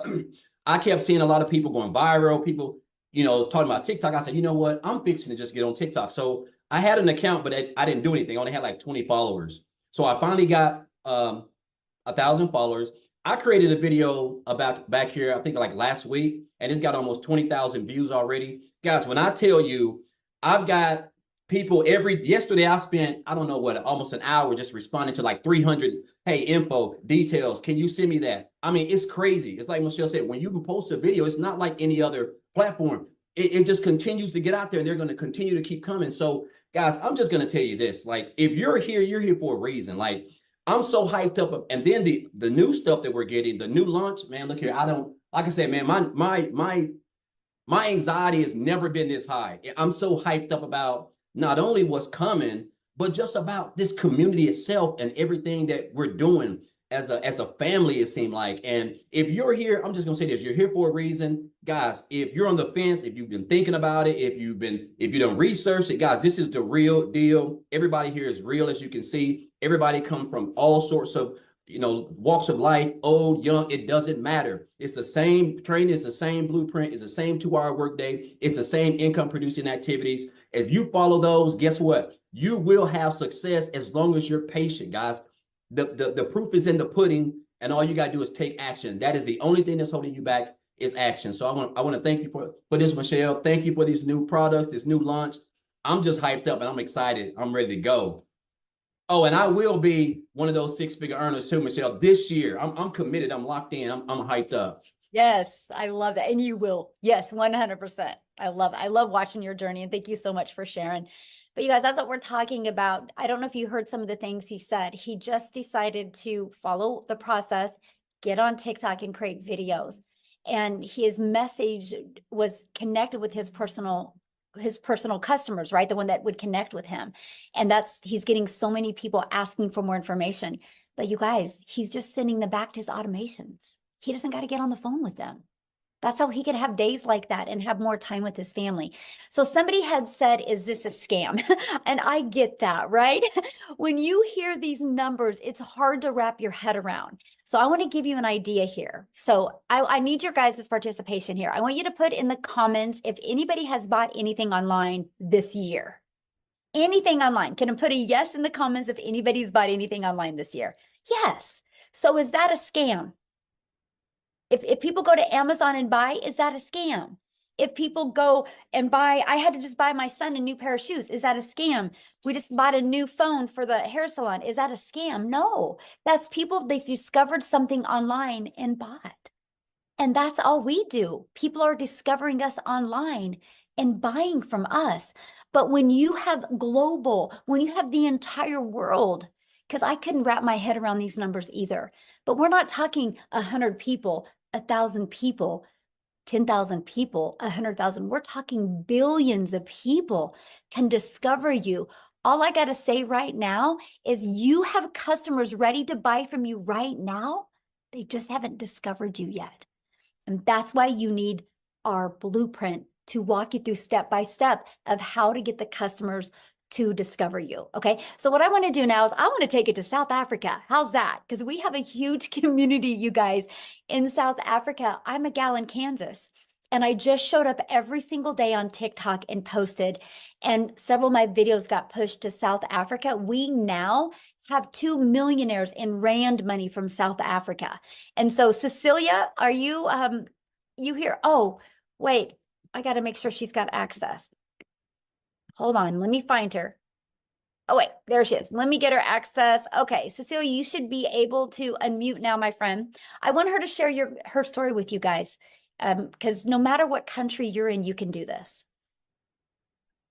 I kept seeing a lot of people going viral, people, talking about TikTok. I said, you know what? I'm fixing to just get on TikTok. So I had an account, but I didn't do anything. I only had like 20 followers. So I finally got 1,000 followers. I created a video about back here, I think like last week, and it's got almost 20,000 views already. Guys, when I tell you, I've got people yesterday I spent, I don't know what, almost an hour just responding to like 300, hey, info, details. Can you send me that? I mean, it's crazy. It's like Michelle said, when you can post a video, it's not like any other platform. It just continues to get out there and they're going to continue to keep coming. So guys, I'm just going to tell you this, like, if you're here for a reason. Like, I'm so hyped up. And then the new stuff that we're getting, the new launch, man, look here. Like I said, man, my anxiety has never been this high. I'm so hyped up about not only what's coming, but just about this community itself and everything that we're doing as a family, it seemed like. And if you're here, I'm just gonna say this, you're here for a reason. Guys, if you're on the fence, if you've been thinking about it, if you done researched it, guys, this is the real deal. Everybody here is real, as you can see. Everybody comes from all sorts of walks of life, old, young, it doesn't matter. It's the same training, it's the same blueprint, it's the same 2-hour workday, it's the same income producing activities. If you follow those, guess what? You will have success as long as you're patient, guys. The proof is in the pudding, and all you got to do is take action. That is the only thing that's holding you back is action. So I want to thank you for this, Michelle. Thank you for these new products, this new launch. I'm just hyped up and I'm excited. I'm ready to go. Oh, and I will be one of those 6-figure earners too, Michelle, this year. I'm committed. I'm locked in. I'm hyped up. Yes, I love that. And you will. Yes, 100%. I love it. I love watching your journey. And thank you so much for sharing. But you guys, that's what we're talking about. I don't know if you heard some of the things he said. He just decided to follow the process, get on TikTok and create videos. And his message was connected with his personal customers, right? The one that would connect with him. And he's getting so many people asking for more information. But you guys, he's just sending them back to his automations. He doesn't got to get on the phone with them. That's how he could have days like that and have more time with his family. So somebody had said, is this a scam? And I get that, right? When you hear these numbers, it's hard to wrap your head around. So I want to give you an idea here. So I need your guys' participation here. I want you to put in the comments if anybody has bought anything online this year. Anything online. Can I put a yes in the comments if anybody's bought anything online this year? Yes. So is that a scam? If people go to Amazon and buy, is that a scam? If people go and buy, I had to just buy my son a new pair of shoes. Is that a scam? We just bought a new phone for the hair salon. Is that a scam? No, that's people, they discovered something online and bought. And that's all we do. People are discovering us online and buying from us. But when you have global, when you have the entire world, because I couldn't wrap my head around these numbers either, but we're not talking 100 people, 1,000 people, 10,000 people, 100,000. We're talking billions of people can discover you. All I got to say right now is you have customers ready to buy from you right now. They just haven't discovered you yet. And that's why you need our blueprint to walk you through step by step of how to get the customers to discover you. Okay. So what I want to do now is I want to take it to South Africa. How's that? Because we have a huge community, you guys, in South Africa. I'm a gal in Kansas. And I just showed up every single day on TikTok and posted, and several of my videos got pushed to South Africa. We now have 2 millionaires in rand money from South Africa. And so Cecilia, are you you here? Oh, wait, I got to make sure she's got access. Hold on, let me find her. Oh, wait, there she is. Let me get her access. Okay, Cecilia, you should be able to unmute now, my friend. I want her to share her story with you guys, because no matter what country you're in, you can do this.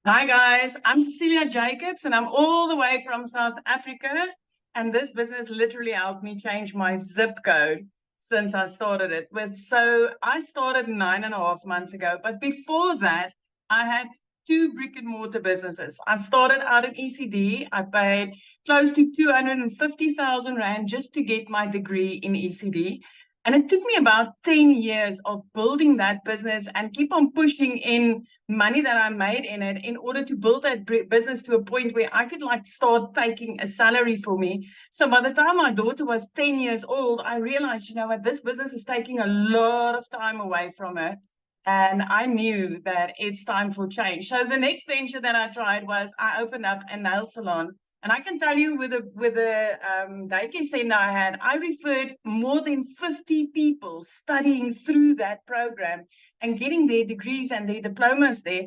Hi guys, I'm Cecilia Jacobs and I'm all the way from South Africa, and this business literally helped me change my zip code since I started it with. So I started 9.5 months ago, but before that I had 2 brick and mortar businesses. I started out at ECD. I paid close to 250,000 Rand just to get my degree in ECD. And it took me about 10 years of building that business and keep on pushing in money that I made in it in order to build that business to a point where I could like start taking a salary for me. So by the time my daughter was 10 years old, I realized, you know what, this business is taking a lot of time away from her. And I knew that it's time for change. So the next venture that I tried was I opened up a nail salon. And I can tell you with the daycare center I had, I referred more than 50 people studying through that program and getting their degrees and their diplomas there.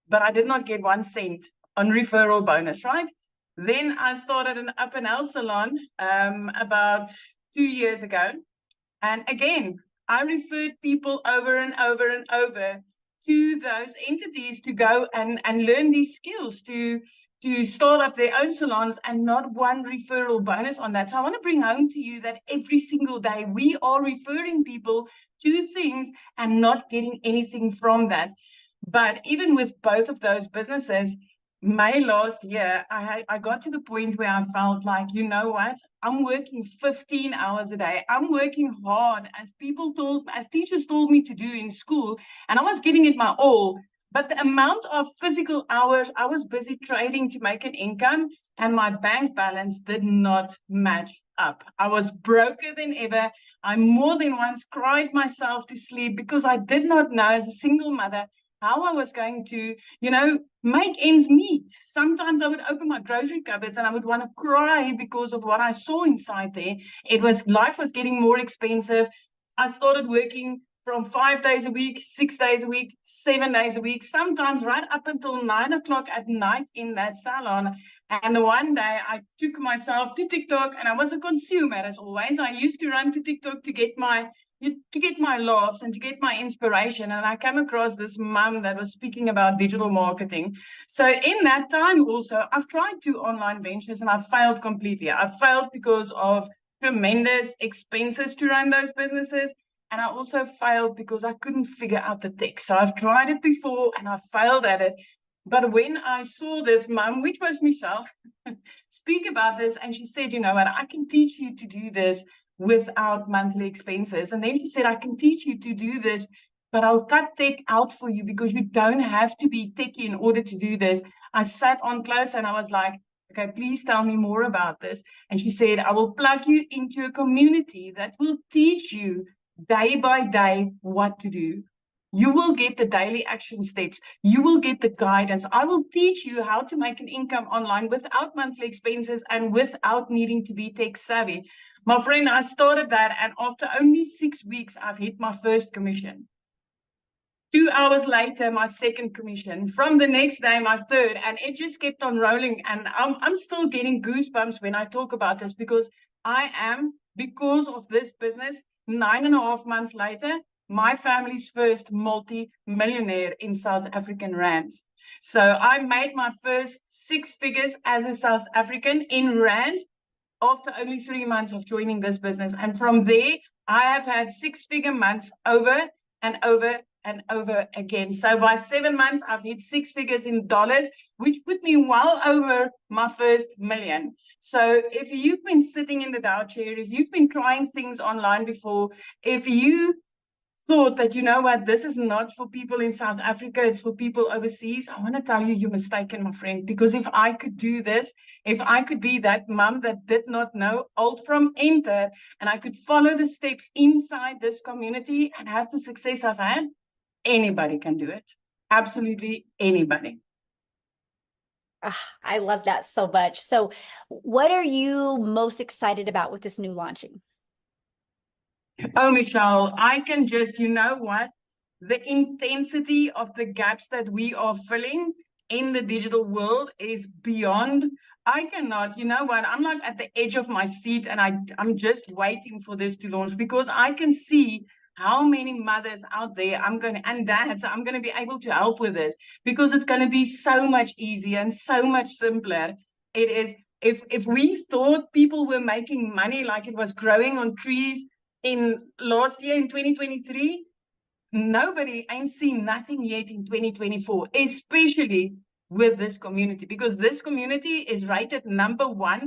But I did not get 1 cent on referral bonus, right? Then I started an up and nail salon about 2 years ago. And again, I referred people over and over and over to those entities to go and learn these skills to start up their own salons, and not 1 referral bonus on that. So I want to bring home to you that every single day we are referring people to things and not getting anything from that. But even with both of those businesses, May last year, I got to the point where I felt like, you know what, I'm working 15 hours a day. I'm working hard as teachers told me to do in school, and I was giving it my all. But the amount of physical hours I was busy trading to make an income, and my bank balance did not match up. I was broker than ever. I more than once cried myself to sleep because I did not know, as a single mother, how I was going to, make ends meet. Sometimes I would open my grocery cupboards and I would want to cry because of what I saw inside there. Life was getting more expensive. I started working from 5 days a week, 6 days a week, 7 days a week, sometimes right up until 9 o'clock at night in that salon. And the one day I took myself to TikTok, and I was a consumer as always. I used to run to TikTok to get my laughs and to get my inspiration. And I came across this mom that was speaking about digital marketing. So in that time also, I've tried 2 online ventures and I failed completely. I failed because of tremendous expenses to run those businesses. And I also failed because I couldn't figure out the tech. So I've tried it before and I failed at it. But when I saw this mom, which was Michelle, speak about this, and she said, you know what, I can teach you to do this without monthly expenses. And then she said, I can teach you to do this, but I'll cut tech out for you because you don't have to be techie in order to do this. I sat on close and I was like, okay, please tell me more about this. And she said, I will plug you into a community that will teach you day by day what to do. You will get the daily action steps. You will get the guidance. I will teach you how to make an income online without monthly expenses and without needing to be tech savvy. My friend, I started that, and after only 6 weeks, I've hit my first commission. 2 hours later, my second commission. From the next day, my third, and it just kept on rolling. And I'm still getting goosebumps when I talk about this, because I am, because of this business, 9.5 months later, my family's first multi-millionaire in South African rands. So I made my first 6 figures as a South African in rands after only 3 months of joining this business. And from there, I have had 6-figure months over and over and over again. So by 7 months, I've hit 6 figures in dollars, which put me well over my first million. So if you've been sitting in the Dow chair, if you've been trying things online before, if you thought that, you know what, this is not for people in South Africa, it's for people overseas, I want to tell you, you're mistaken, my friend. Because if I could do this, if I could be that mom that did not know alt from enter, and I could follow the steps inside this community and have the success I've had, anybody can do it. Absolutely anybody. I love that so much. So what are you most excited about with this new launching? Oh, Michelle, I can just, you know what? The intensity of the gaps that we are filling in the digital world is beyond. I cannot, you know what? I'm like at the edge of my seat, and I'm just waiting for this to launch, because I can see how many mothers out there and dads, I'm going to be able to help with this, because it's going to be so much easier and so much simpler. It is, if we thought people were making money like it was growing on trees in last year in 2023, nobody ain't seen nothing yet in 2024, especially with this community, because this community is rated #1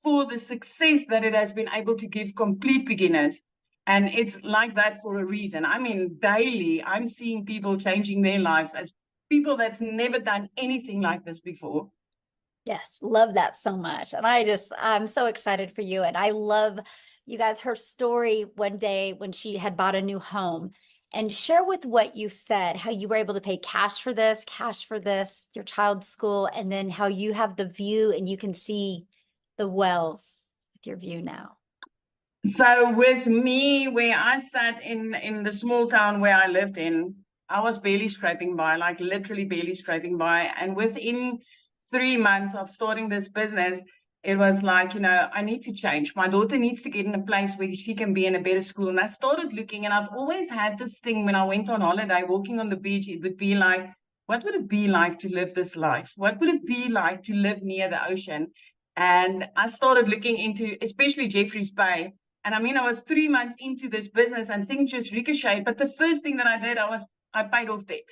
for the success that it has been able to give complete beginners. And it's like that for a reason. I mean, daily, I'm seeing people changing their lives as people that's never done anything like this before. Yes, love that so much. And I'm so excited for you. And I love, you guys, her story one day when she had bought a new home. And share with what you said, how you were able to pay cash for this, your child's school, and then how you have the view and you can see the wells with your view now. So with me, where I sat in the small town where I lived in, I was barely scraping by, like literally barely scraping by. And within 3 months of starting this business, it was like, you know, I need to change. My daughter needs to get in a place where she can be in a better school. And I started looking, and I've always had this thing when I went on holiday, walking on the beach, it would be like, what would it be like to live this life? What would it be like to live near the ocean? And I started looking into, especially Jeffreys Bay. And I mean, I was 3 months into this business and things just ricocheted. But the first thing that I did, I paid off debt.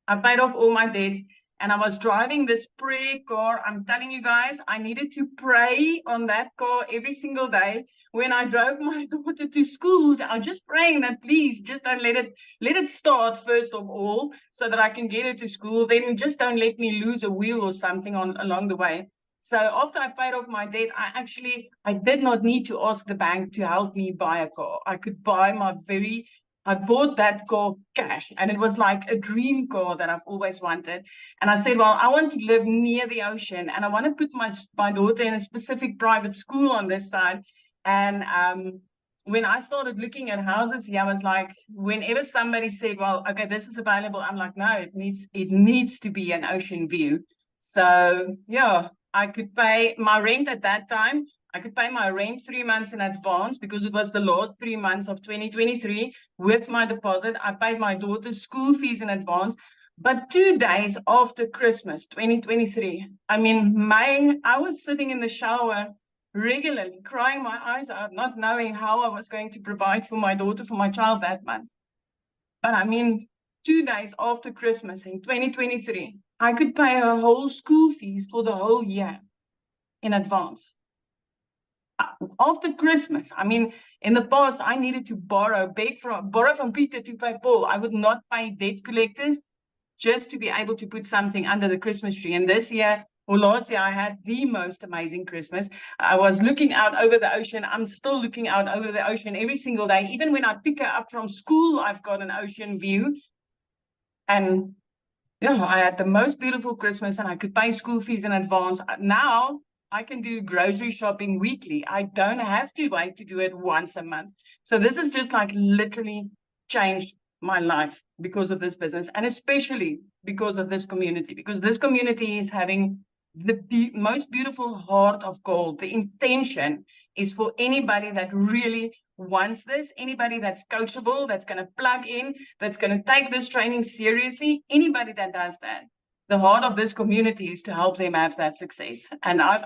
I paid off all my debt. And I was driving this prayer car. I'm telling you guys, I needed to pray on that car every single day. When I drove my daughter to school, I was just praying that please just don't let it start first of all, so that I can get her to school. Then just don't let me lose a wheel or something along the way. So after I paid off my debt, I did not need to ask the bank to help me buy a car. I bought that car cash, and it was like a dream car that I've always wanted. And I said, well, I want to live near the ocean, and I want to put my daughter in a specific private school on this side. And when I started looking at houses, I was like, whenever somebody said, well, okay, this is available, I'm like, no, it needs to be an ocean view. So yeah, I could pay my rent at that time. I could pay my rent 3 months in advance, because it was the last 3 months of 2023 with my deposit. I paid my daughter's school fees in advance. But 2 days after Christmas, 2023, I mean, I was sitting in the shower regularly, crying my eyes out, not knowing how I was going to provide for my daughter, for my child that month. But I mean, 2 days after Christmas in 2023, I could pay her whole school fees for the whole year in advance. After Christmas, I mean, in the past, I needed to borrow from Peter to pay Paul. I would not pay debt collectors just to be able to put something under the Christmas tree. And this year, or last year, I had the most amazing Christmas. I was looking out over the ocean. I'm still looking out over the ocean every single day. Even when I pick her up from school, I've got an ocean view. And yeah, I had the most beautiful Christmas and I could pay school fees in advance. Now I can do grocery shopping weekly. I don't have to wait to do it once a month. So this has just like literally changed my life because of this business, and especially because of this community, because this community is having the most beautiful heart of gold. The intention is for anybody that really wants this, anybody that's coachable, that's going to plug in, that's going to take this training seriously, anybody that does that. The heart of this community is to help them have that success. And I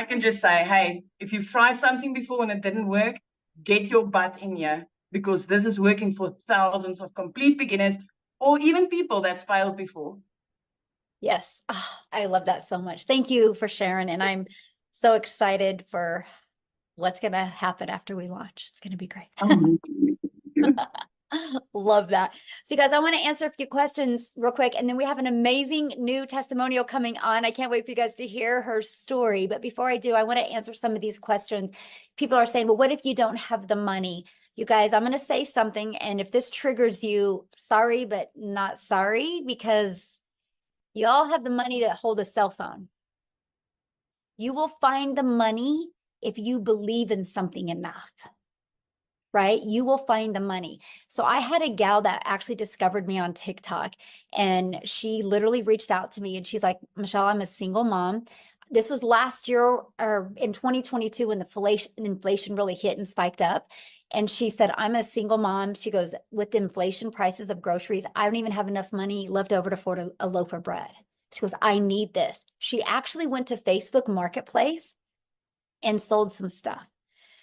can just say, hey, if you've tried something before and it didn't work, get your butt in here, because this is working for thousands of complete beginners or even people that's failed before. Yes. Oh, I love that so much. Thank you for sharing. And I'm so excited for what's going to happen after we launch. It's going to be great. Love that. So you guys, I want to answer a few questions real quick, and then we have an amazing new testimonial coming on. I can't wait for you guys to hear her story. But before I do, I want to answer some of these questions. People are saying, well, what if you don't have the money? You guys, I'm going to say something, and if this triggers you, sorry, but not sorry, because you all have the money to hold a cell phone. You will find the money if you believe in something enough, right? You will find the money. So I had a gal that actually discovered me on TikTok, and she literally reached out to me and she's like, Michelle, I'm a single mom. This was last year or in 2022 when the inflation really hit and spiked up. And she said, I'm a single mom. She goes, with the inflation prices of groceries, I don't even have enough money left over to afford a loaf of bread. She goes, I need this. She actually went to Facebook Marketplace and sold some stuff.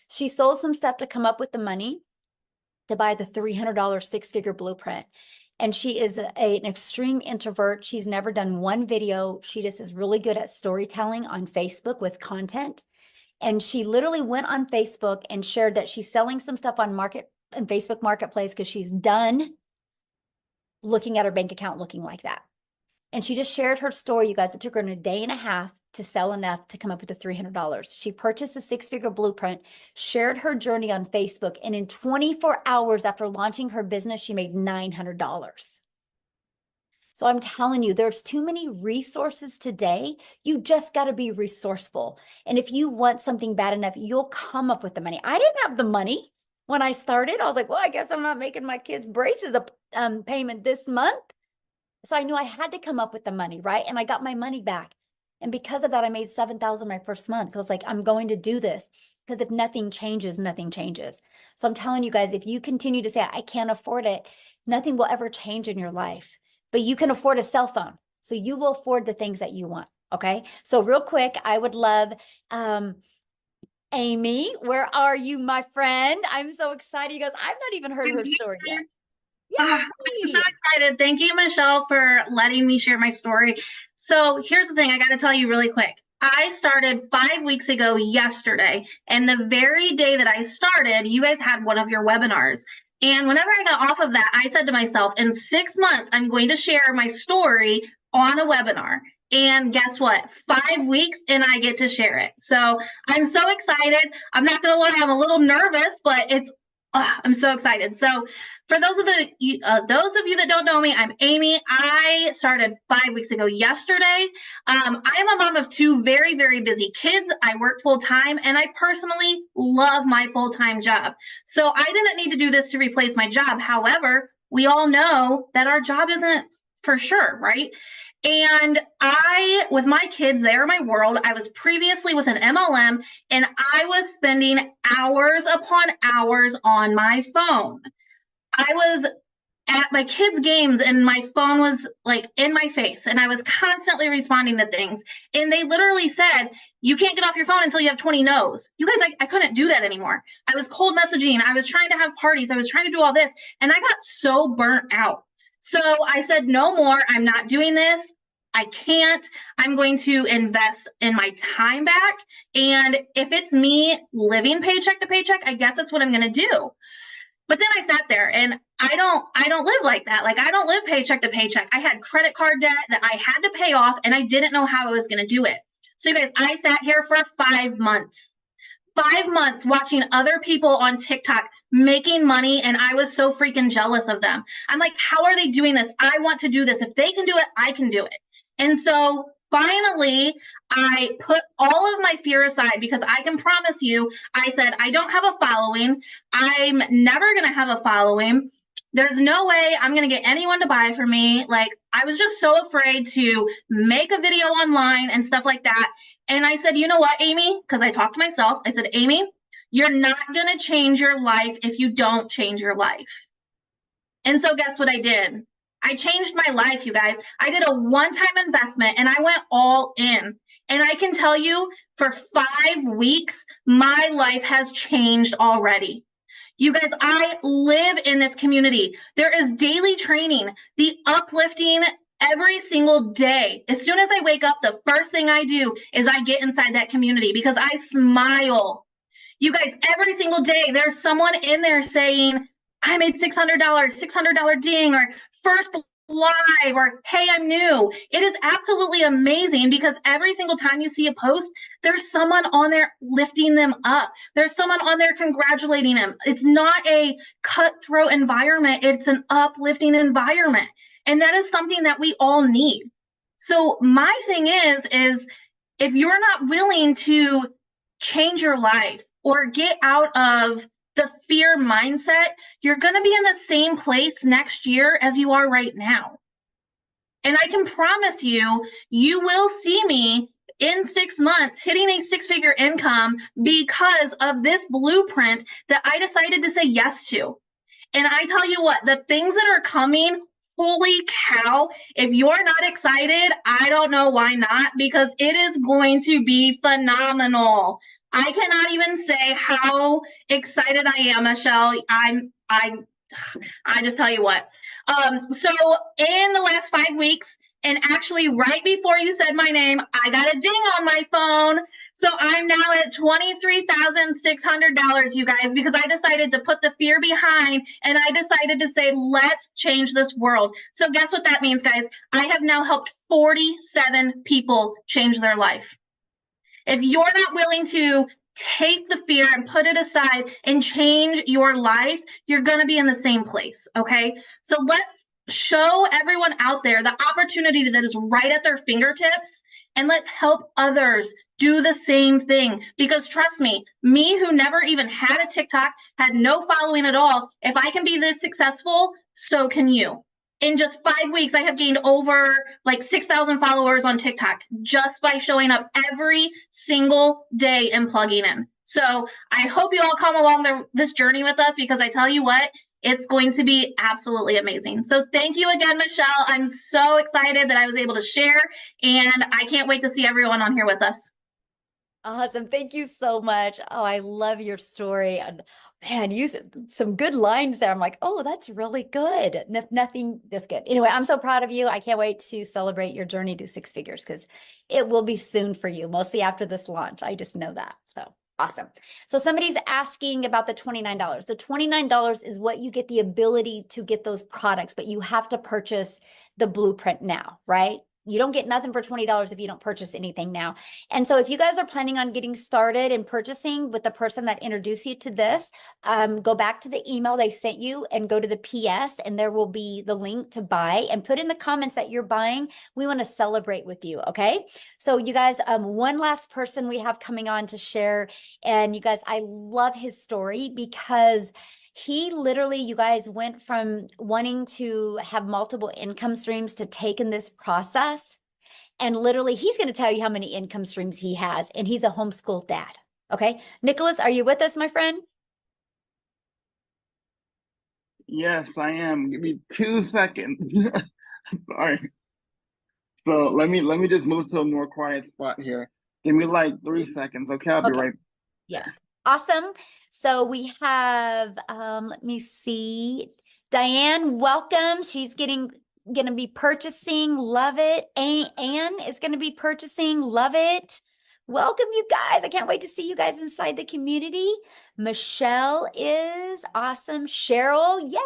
She sold some stuff to come up with the money to buy the $300 six-figure blueprint. And she is an extreme introvert. She's never done one video. She just is really good at storytelling on Facebook with content. And she literally went on Facebook and shared that she's selling some stuff on Facebook Marketplace because she's done looking at her bank account looking like that. And she just shared her story, you guys. It took her a day and a half to sell enough to come up with the $300. She purchased a six-figure blueprint, shared her journey on Facebook, and in 24 hours after launching her business, she made $900. So I'm telling you, there's too many resources today. You just got to be resourceful. And if you want something bad enough, you'll come up with the money. I didn't have the money when I started. I was like, well, I guess I'm not making my kids' braces a payment this month. So I knew I had to come up with the money, right? And I got my money back. And because of that, I made $7,000 my first month. I was like, I'm going to do this, because if nothing changes, nothing changes. So I'm telling you guys, if you continue to say, I can't afford it, nothing will ever change in your life. But you can afford a cell phone. So you will afford the things that you want. Okay. So real quick, I would love, Amy, where are you, my friend? I'm so excited. You guys, I've not even heard her story yet. I'm so excited. Thank you, Michelle, for letting me share my story. So here's the thing I got to tell you really quick. I started 5 weeks ago yesterday, and the very day that I started, you guys had one of your webinars. And whenever I got off of that, I said to myself, in 6 months, I'm going to share my story on a webinar. And guess what? 5 weeks and I get to share it. So I'm so excited. I'm not going to lie, I'm a little nervous, but I'm so excited. So for those of you that don't know me, I'm Amy. I started 5 weeks ago yesterday. I'm a mom of two very, very busy kids. I work full time, and I personally love my full-time job. So I didn't need to do this to replace my job. However, we all know that our job isn't for sure, right? And with my kids, they are my world. I was previously with an MLM, and I was spending hours upon hours on my phone. I was at my kids' games and my phone was like in my face, and I was constantly responding to things. And they literally said, you can't get off your phone until you have 20 no's. You guys, I couldn't do that anymore. I was cold messaging. I was trying to have parties. I was trying to do all this, and I got so burnt out. So I said, no more. I'm not doing this. I can't. I'm going to invest in my time back. And if it's me living paycheck to paycheck, I guess that's what I'm going to do. But then I sat there, and I don't live like that. Like, I don't live paycheck to paycheck. I had credit card debt that I had to pay off, and I didn't know how I was going to do it. So you guys, I sat here for 5 months. 5 months watching other people on TikTok making money, and I was so freaking jealous of them. I'm like, how are they doing this? I want to do this. If they can do it, I can do it. And so finally, I put all of my fear aside because I can promise you, I said, I don't have a following. I'm never going to have a following. There's no way I'm going to get anyone to buy from me. Like, I was just so afraid to make a video online and stuff like that. And I said, you know what, Amy? Because I talked to myself. I said, Amy, you're not going to change your life if you don't change your life. And so guess what I did? I changed my life, you guys. I did a one-time investment and I went all in. And I can tell you, for 5 weeks, my life has changed already. You guys, I live in this community. There is daily training, the uplifting every single day. As soon as I wake up, the first thing I do is I get inside that community because I smile. You guys, every single day, there's someone in there saying, I made $600, $600 ding, or first live, or hey, I'm new. It is absolutely amazing because every single time you see a post, there's someone on there lifting them up. There's someone on there congratulating them. It's not a cutthroat environment. It's an uplifting environment. And that is something that we all need. So my thing is if you're not willing to change your life or get out of the fear mindset, you're going to be in the same place next year as you are right now. And I can promise you, you will see me in 6 months hitting a 6-figure income because of this blueprint that I decided to say yes to. And I tell you what, the things that are coming, holy cow, if you're not excited, I don't know why not, because it is going to be phenomenal. I cannot even say how excited I am, Michelle. I just tell you what. So in the last 5 weeks, and actually right before you said my name, I got a ding on my phone. So I'm now at $23,600, you guys, because I decided to put the fear behind and I decided to say, let's change this world. So guess what that means, guys? I have now helped 47 people change their life. If you're not willing to take the fear and put it aside and change your life, you're going to be in the same place. Okay. So let's show everyone out there the opportunity that is right at their fingertips, and let's help others do the same thing. Because trust me who never even had a TikTok, had no following at all, if I can be this successful, so can you. In just 5 weeks, I have gained over like 6,000 followers on TikTok just by showing up every single day and plugging in. So I hope you all come along this journey with us, because I tell you what, it's going to be absolutely amazing. So thank you again, Michelle. I'm so excited that I was able to share, and I can't wait to see everyone on here with us. Awesome. Thank you so much. Oh, I love your story. And man, some good lines there. I'm like, oh, that's really good. Nothing this good. Anyway, I'm so proud of you. I can't wait to celebrate your journey to 6 figures, because it will be soon for you, mostly after this launch. I just know that. So awesome. So somebody's asking about the $29. The $29 is what you get the ability to get those products, but you have to purchase the blueprint now, right? You don't get nothing for $20 if you don't purchase anything now. And so if you guys are planning on getting started and purchasing with the person that introduced you to this, go back to the email they sent you and go to the PS, and there will be the link to buy, and put in the comments that you're buying. We want to celebrate with you. Okay. So you guys, one last person we have coming on to share. And you guys, I love his story, because he literally, you guys, went from wanting to have multiple income streams to taking this process. And literally, he's going to tell you how many income streams he has. And he's a homeschool dad. Okay. Nicholas, are you with us, my friend? Yes, I am. Give me 2 seconds. Sorry. So let me just move to a more quiet spot here. Give me like 3 seconds. Okay, I'll be right. Yes. Awesome. So we have, let me see, Diane, welcome. She's going to be purchasing. Love it. Anne is going to be purchasing. Love it. Welcome, you guys. I can't wait to see you guys inside the community. Michelle is awesome. Cheryl, yay.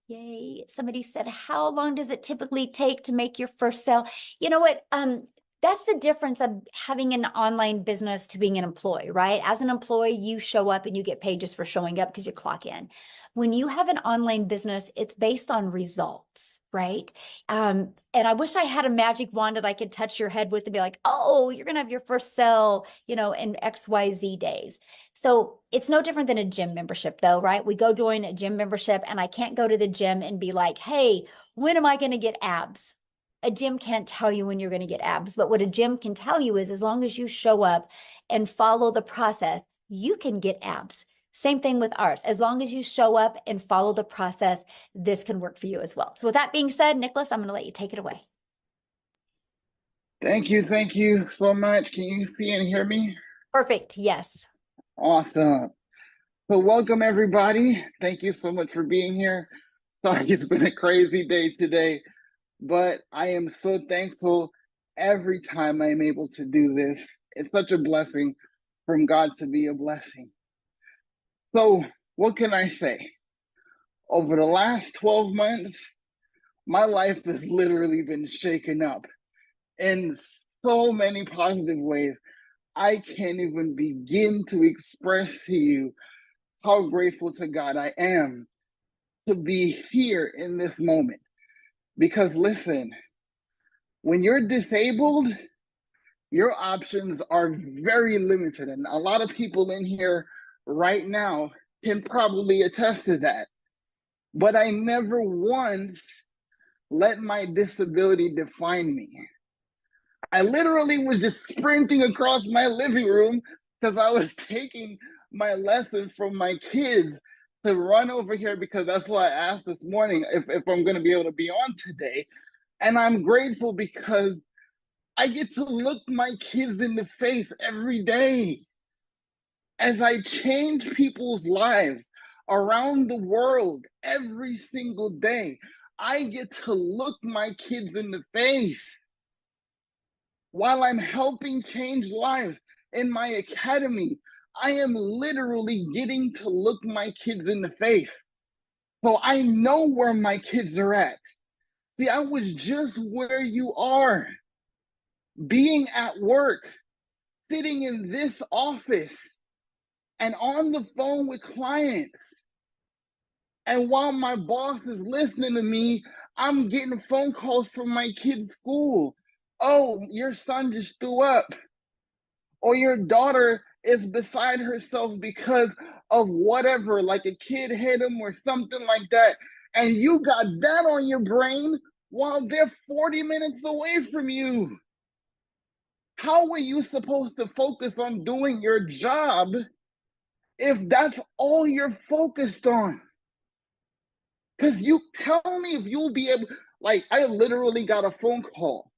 Yay. Somebody said, how long does it typically take to make your first sale? You know what? That's the difference of having an online business to being an employee, right? As an employee, you show up and you get paid just for showing up because you clock in. When you have an online business, it's based on results, right? And I wish I had a magic wand that I could touch your head with and be like, oh, you're going to have your first sale, you know, in XYZ days. So it's no different than a gym membership, though, right? We go join a gym membership, and I can't go to the gym and be like, hey, when am I going to get abs? A gym can't tell you when you're going to get abs, but what a gym can tell you is as long as you show up and follow the process, you can get abs. Same thing with ours. As long as you show up and follow the process, this can work for you as well. So with that being said, Nicholas, I'm going to let you take it away. Thank you so much. Can you see and hear me? Perfect. Yes. Awesome. So welcome everybody. Thank you so much for being here. Sorry, it's been a crazy day today, but I am so thankful every time I'm able to do this. It's such a blessing from God to be a blessing. So what can I say? Over the last 12 months, my life has literally been shaken up in so many positive ways. I can't even begin to express to you how grateful to God I am to be here in this moment. Because listen, when you're disabled, your options are very limited. And a lot of people in here right now can probably attest to that. But I never once let my disability define me. I literally was just sprinting across my living room because I was taking my lessons from my kids to run over here because that's why I asked this morning if I'm going to be able to be on today. And I'm grateful because I get to look my kids in the face every day as I change people's lives around the world every single day. I get to look my kids in the face while I'm helping change lives in my academy. I am literally getting to look my kids in the face. So I know where my kids are at. See, I was just where you are, being at work, sitting in this office and on the phone with clients. And while my boss is listening to me, I'm getting phone calls from my kid's school. Oh, your son just threw up. Or your daughter is beside herself because of whatever, like a kid hit him or something like that. And you got that on your brain while they're 40 minutes away from you. How are you supposed to focus on doing your job if that's all you're focused on? Because you tell me if you'll be able, like, I literally got a phone call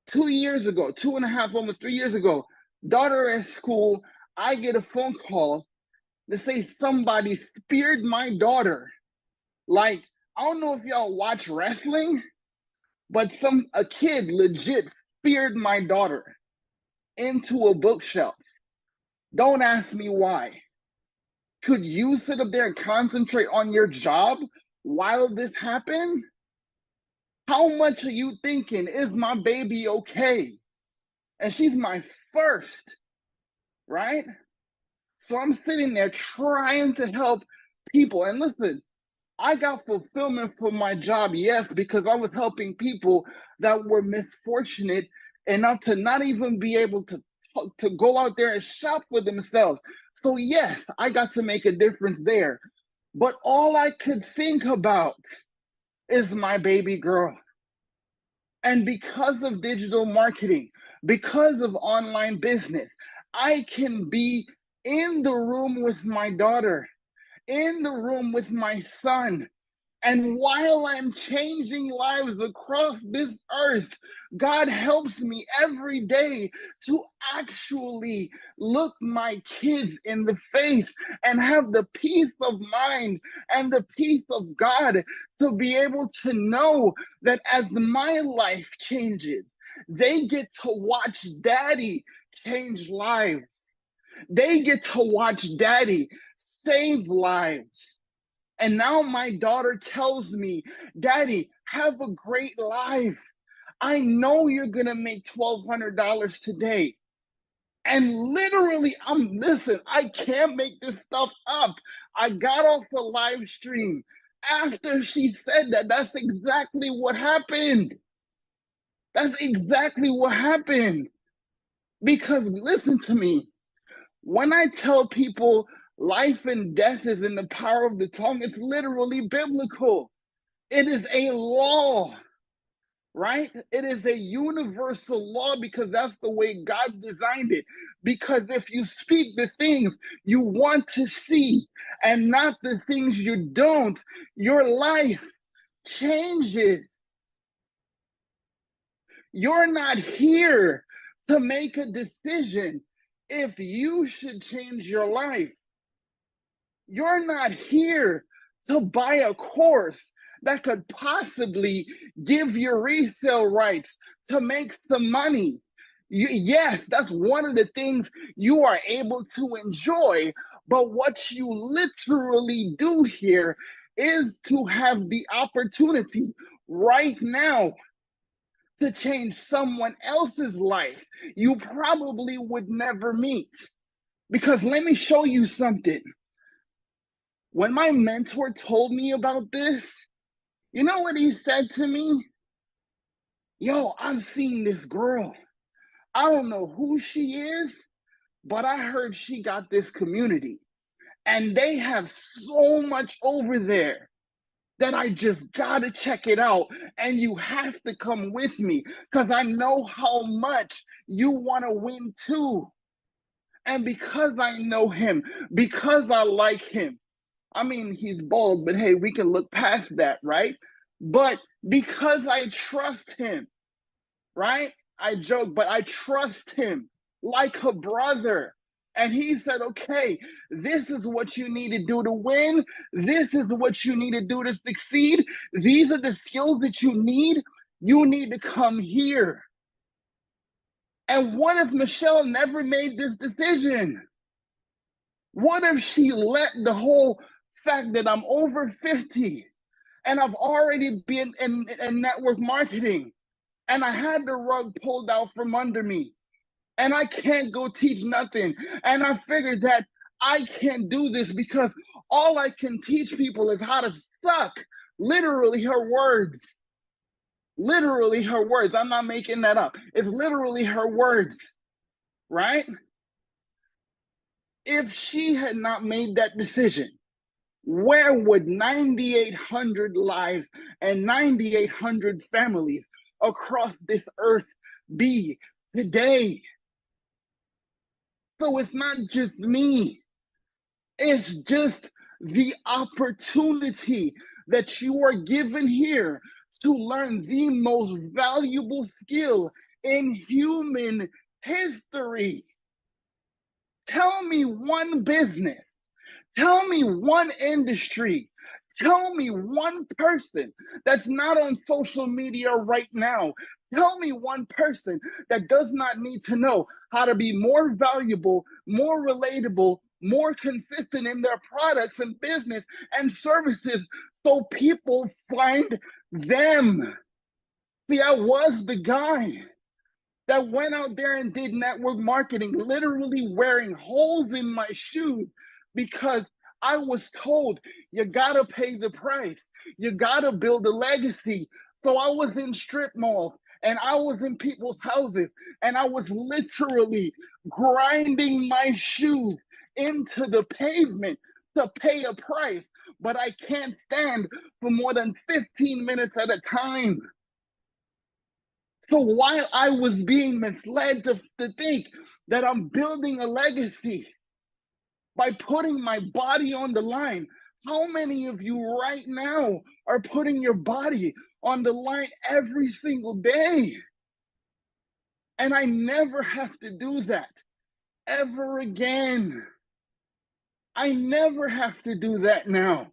2 years ago, 2.5, almost 3 years ago. Daughter at school, I get a phone call to say somebody speared my daughter. Like, I don't know if y'all watch wrestling, but a kid legit speared my daughter into a bookshelf. Don't ask me why. Could you sit up there and concentrate on your job while this happened? How much are you thinking, is my baby okay? And she's my first, right? So I'm sitting there trying to help people. And listen, I got fulfillment from my job, yes, because I was helping people that were misfortunate enough to not even be able to go out there and shop for themselves. So yes, I got to make a difference there. But all I could think about is my baby girl. And because of digital marketing, because of online business, I can be in the room with my daughter, in the room with my son. And while I'm changing lives across this earth, God helps me every day to actually look my kids in the face and have the peace of mind and the peace of God to be able to know that as my life changes, they get to watch daddy change lives. They get to watch daddy save lives. And now my daughter tells me, Daddy, have a great life. I know you're going to make $1,200 today. And literally, listen, I can't make this stuff up. I got off the live stream after she said that. That's exactly what happened. That's exactly what happened. Because listen to me, when I tell people life and death is in the power of the tongue, it's literally biblical. It is a law, right? It is a universal law because that's the way God designed it. Because if you speak the things you want to see and not the things you don't, your life changes. You're not here to make a decision if you should change your life. You're not here to buy a course that could possibly give you resale rights to make some money. Yes, that's one of the things you are able to enjoy, but what you literally do here is to have the opportunity right now to change someone else's life you probably would never meet. Because let me show you something. When my mentor told me about this, you know what he said to me? Yo, I've seen this girl. I don't know who she is, but I heard she got this community. And they have so much over there that I just gotta check it out. And you have to come with me because I know how much you wanna win too. And because I know him, because I like him, I mean, he's bald, but hey, we can look past that, right? But because I trust him, right? I joke, but I trust him like a brother. And he said, okay, this is what you need to do to win. This is what you need to do to succeed. These are the skills that you need. You need to come here. And what if Michelle never made this decision? What if she let the whole fact that I'm over 50 and I've already been in network marketing and I had the rug pulled out from under me and I can't go teach nothing. And I figured that I can't do this because all I can teach people is how to suck. Literally her words. Literally her words. I'm not making that up. It's literally her words, right? If she had not made that decision, where would 9,800 lives and 9,800 families across this earth be today? So it's not just me. It's just the opportunity that you are given here to learn the most valuable skill in human history. Tell me one business. Tell me one industry. Tell me one person that's not on social media right now. Tell me one person that does not need to know how to be more valuable, more relatable, more consistent in their products and business and services so people find them. See, I was the guy that went out there and did network marketing, literally wearing holes in my shoes because I was told you gotta pay the price. You gotta build a legacy. So I was in strip malls and I was in people's houses and I was literally grinding my shoes into the pavement to pay a price. But I can't stand for more than 15 minutes at a time. So while I was being misled to think that I'm building a legacy by putting my body on the line, how many of you right now are putting your body on the line every single day? And I never have to do that ever again. I never have to do that now.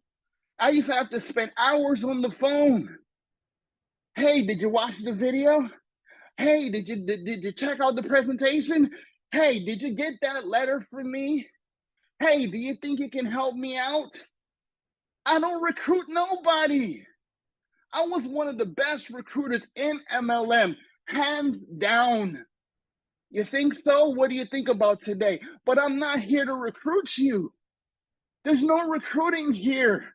I used to have to spend hours on the phone. Hey, did you watch the video? Hey, did you check out the presentation? Hey, did you get that letter from me? Hey, do you think you can help me out? I don't recruit nobody. I was one of the best recruiters in MLM Hands down. You think so? What do you think about today? But I'm not here to recruit you. There's no recruiting here.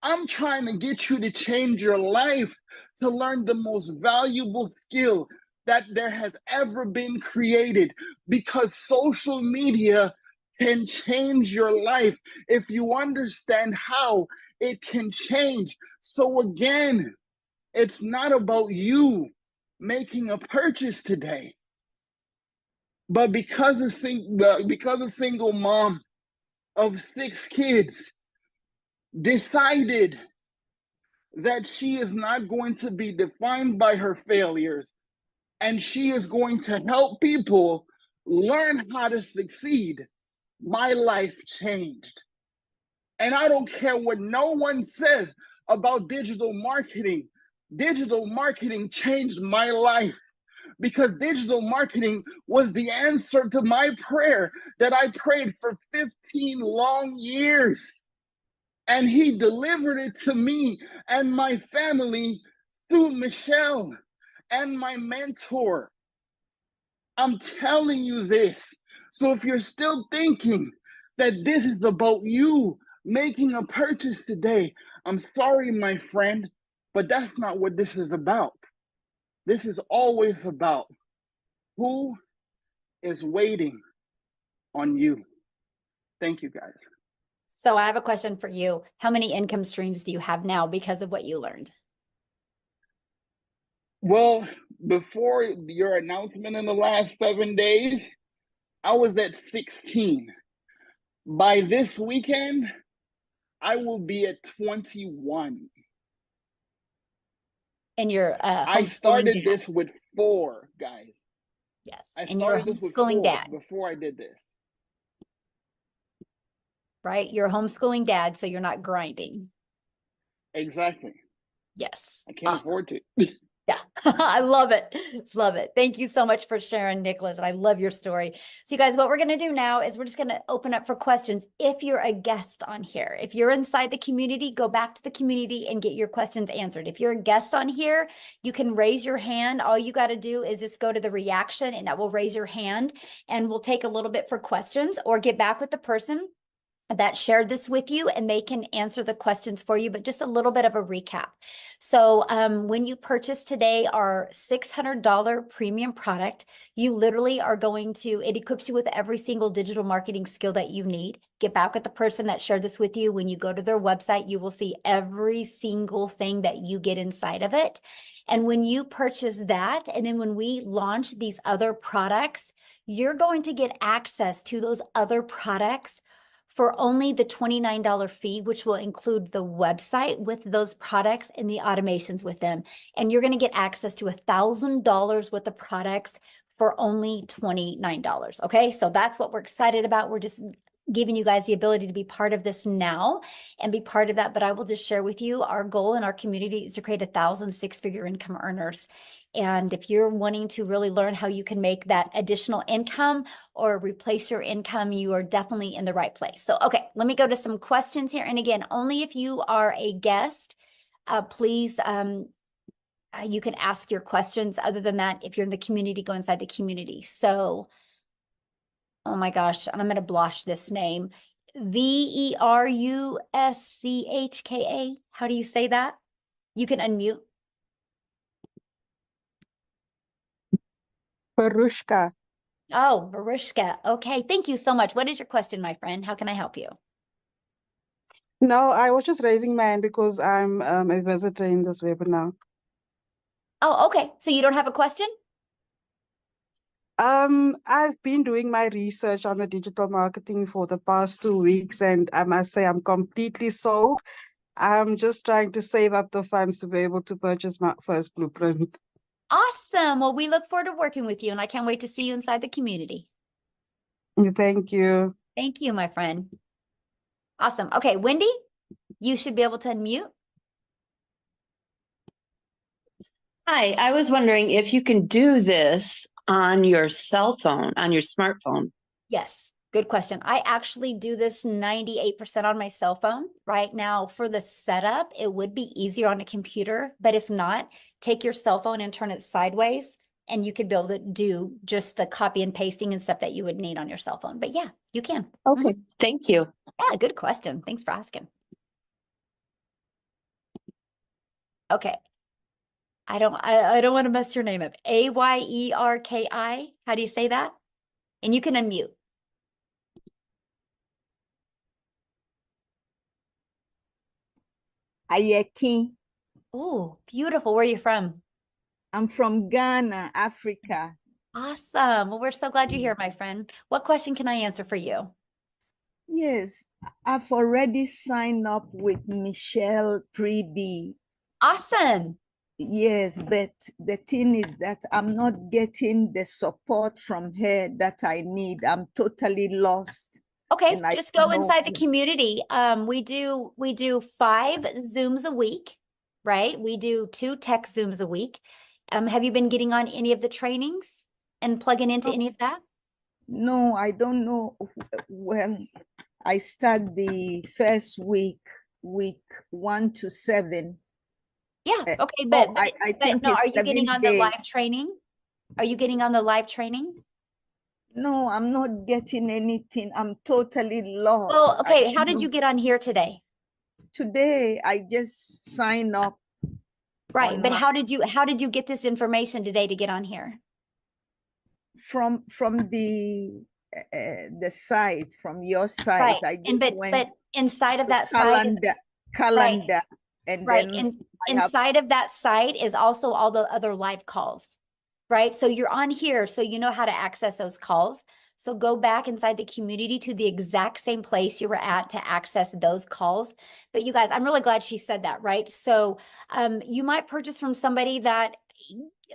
I'm trying to get you to change your life, to learn the most valuable skill that there has ever been created, because social media can change your life if you understand how it can change. So again, it's not about you making a purchase today, but because a single mom of 6 kids decided that she is not going to be defined by her failures, and she is going to help people learn how to succeed, my life changed. And I don't care what no one says about digital marketing. Digital marketing changed my life, because digital marketing was the answer to my prayer that I prayed for 15 long years. And he delivered it to me and my family through Michelle and my mentor. I'm telling you this. So if you're still thinking that this is about you making a purchase today, I'm sorry, my friend, but that's not what this is about. This is always about who is waiting on you. Thank you, guys. So I have a question for you. How many income streams do you have now because of what you learned? Well, before your announcement in the last 7 days, I was at 16. By this weekend, I will be at 21. And you're I homeschooling started dad. this with 4, guys. Yes. I And you're a started this with homeschooling 4 dad, before I did this. right? You're a homeschooling dad, so you're not grinding. Exactly. Yes. I can't Awesome. afford to. Yeah, I love it. Love it. Thank you so much for sharing, Nicholas. And I love your story. So you guys, what we're going to do now is we're just going to open up for questions. If you're a guest on here, if you're inside the community, go back to the community and get your questions answered. If you're a guest on here, you can raise your hand. All you got to do is just go to the reaction and that will raise your hand, and we'll take a little bit for questions or get back with the person that shared this with you and they can answer the questions for you, but just a little bit of a recap. So when you purchase today our $600 premium product, you literally are going to, it equips you with every single digital marketing skill that you need. Get back with the person that shared this with you. When you go to their website, you will see every single thing that you get inside of it. And when you purchase that, and then when we launch these other products, you're going to get access to those other products for only the $29 fee, which will include the website with those products and the automations with them. And you're going to get access to $1,000 worth of products for only $29. Okay, so that's what we're excited about. We're just giving you guys the ability to be part of this now and be part of that. But I will just share with you, our goal in our community is to create 1,000 six-figure income earners. And if you're wanting to really learn how you can make that additional income or replace your income, you are definitely in the right place. So, okay, let me go to some questions here. And again, only if you are a guest, please, you can ask your questions. Other than that, if you're in the community, go inside the community. So, oh my gosh, and I'm going to blush this name. Veruschka. How do you say that? You can unmute. Barushka. Oh, Veruschka. Okay, thank you so much. What is your question, my friend? How can I help you? No, I was just raising my hand because I'm a visitor in this webinar. Oh, okay. So you don't have a question? I've been doing my research on the digital marketing for the past 2 weeks, and I must say I'm completely sold. I'm just trying to save up the funds to be able to purchase my first blueprint. Awesome. Well, we look forward to working with you, and I can't wait to see you inside the community. Thank you. Thank you, my friend. Awesome. Okay, Wendy, you should be able to unmute. Hi, I was wondering if you can do this on your cell phone, on your smartphone. Yes, Good question. I actually do this 98% on my cell phone right now. For the setup, it would be easier on a computer, but if not, take your cell phone and turn it sideways and you could be able to do just the copy and pasting and stuff that you would need on your cell phone. But yeah, you can. Okay, thank you. Yeah, good question. Thanks for asking. Okay. I don't want to mess your name up. Ayerki. How do you say that? And you can unmute. Ayeki. Oh, beautiful. Where are you from? I'm from Ghana, Africa. Awesome. Well, we're so glad you're here, my friend. What question can I answer for you? Yes, I've already signed up with Michelle Preedy. Awesome. Yes, but the thing is that I'm not getting the support from her that I need. I'm totally lost. Okay, And I just go don't know- inside the community. We do 5 Zooms a week, right? We do 2 tech Zooms a week. Have you been getting on any of the trainings and plugging into any of that? No, I don't know. Well, I start the first week 1 to 7. Yeah, okay, No, but I think no, it's are you getting 7 on the days. live training? Are you getting on the live training? No, I'm not getting anything. I'm totally lost. Well, I okay, how don't did you know. get on here today? Today I just signed up. Right, on but my- how did you get this information today to get on here? from the site, from your site. Right, I and just went but inside of to that site is calendar, and right, then and I have inside of that site is also all the other live calls, right? So you're on here, so you know how to access those calls. So go back inside the community to the exact same place you were at to access those calls. But you guys, I'm really glad she said that, right? So you might purchase from somebody that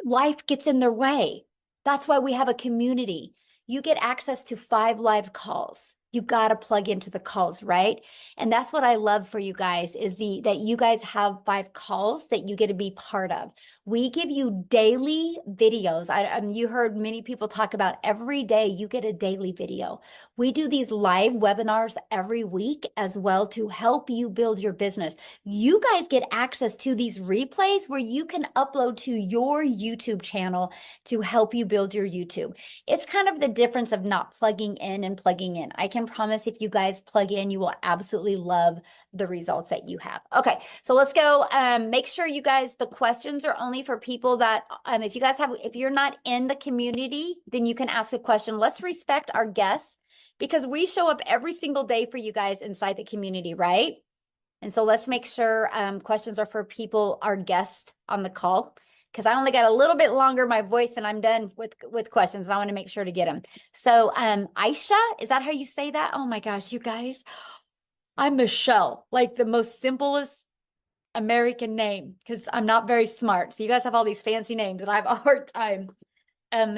life gets in their way. That's why we have a community. You get access to 5 live calls. You got to plug into the calls, right? And that's what I love for you guys is that you guys have 5 calls that you get to be part of. We give you daily videos. You heard many people talk about every day you get a daily video. We do these live webinars every week as well to help you build your business. You guys get access to these replays where you can upload to your YouTube channel to help you build your YouTube. It's kind of the difference of not plugging in and plugging in. I can promise if you guys plug in, you will absolutely love the results that you have. Okay, so let's go. Make sure you guys, the questions are only for people that, if you're not in the community, then you can ask a question. Let's respect our guests because we show up every single day for you guys inside the community, right? And so let's make sure questions are for people, our guests on the call, because I only got a little bit longer my voice and I'm done with questions. And I want to make sure to get them. So Aisha, is that how you say that? Oh my gosh, you guys, I'm Michelle, like the most simplest American name because I'm not very smart. So you guys have all these fancy names and I have a hard time.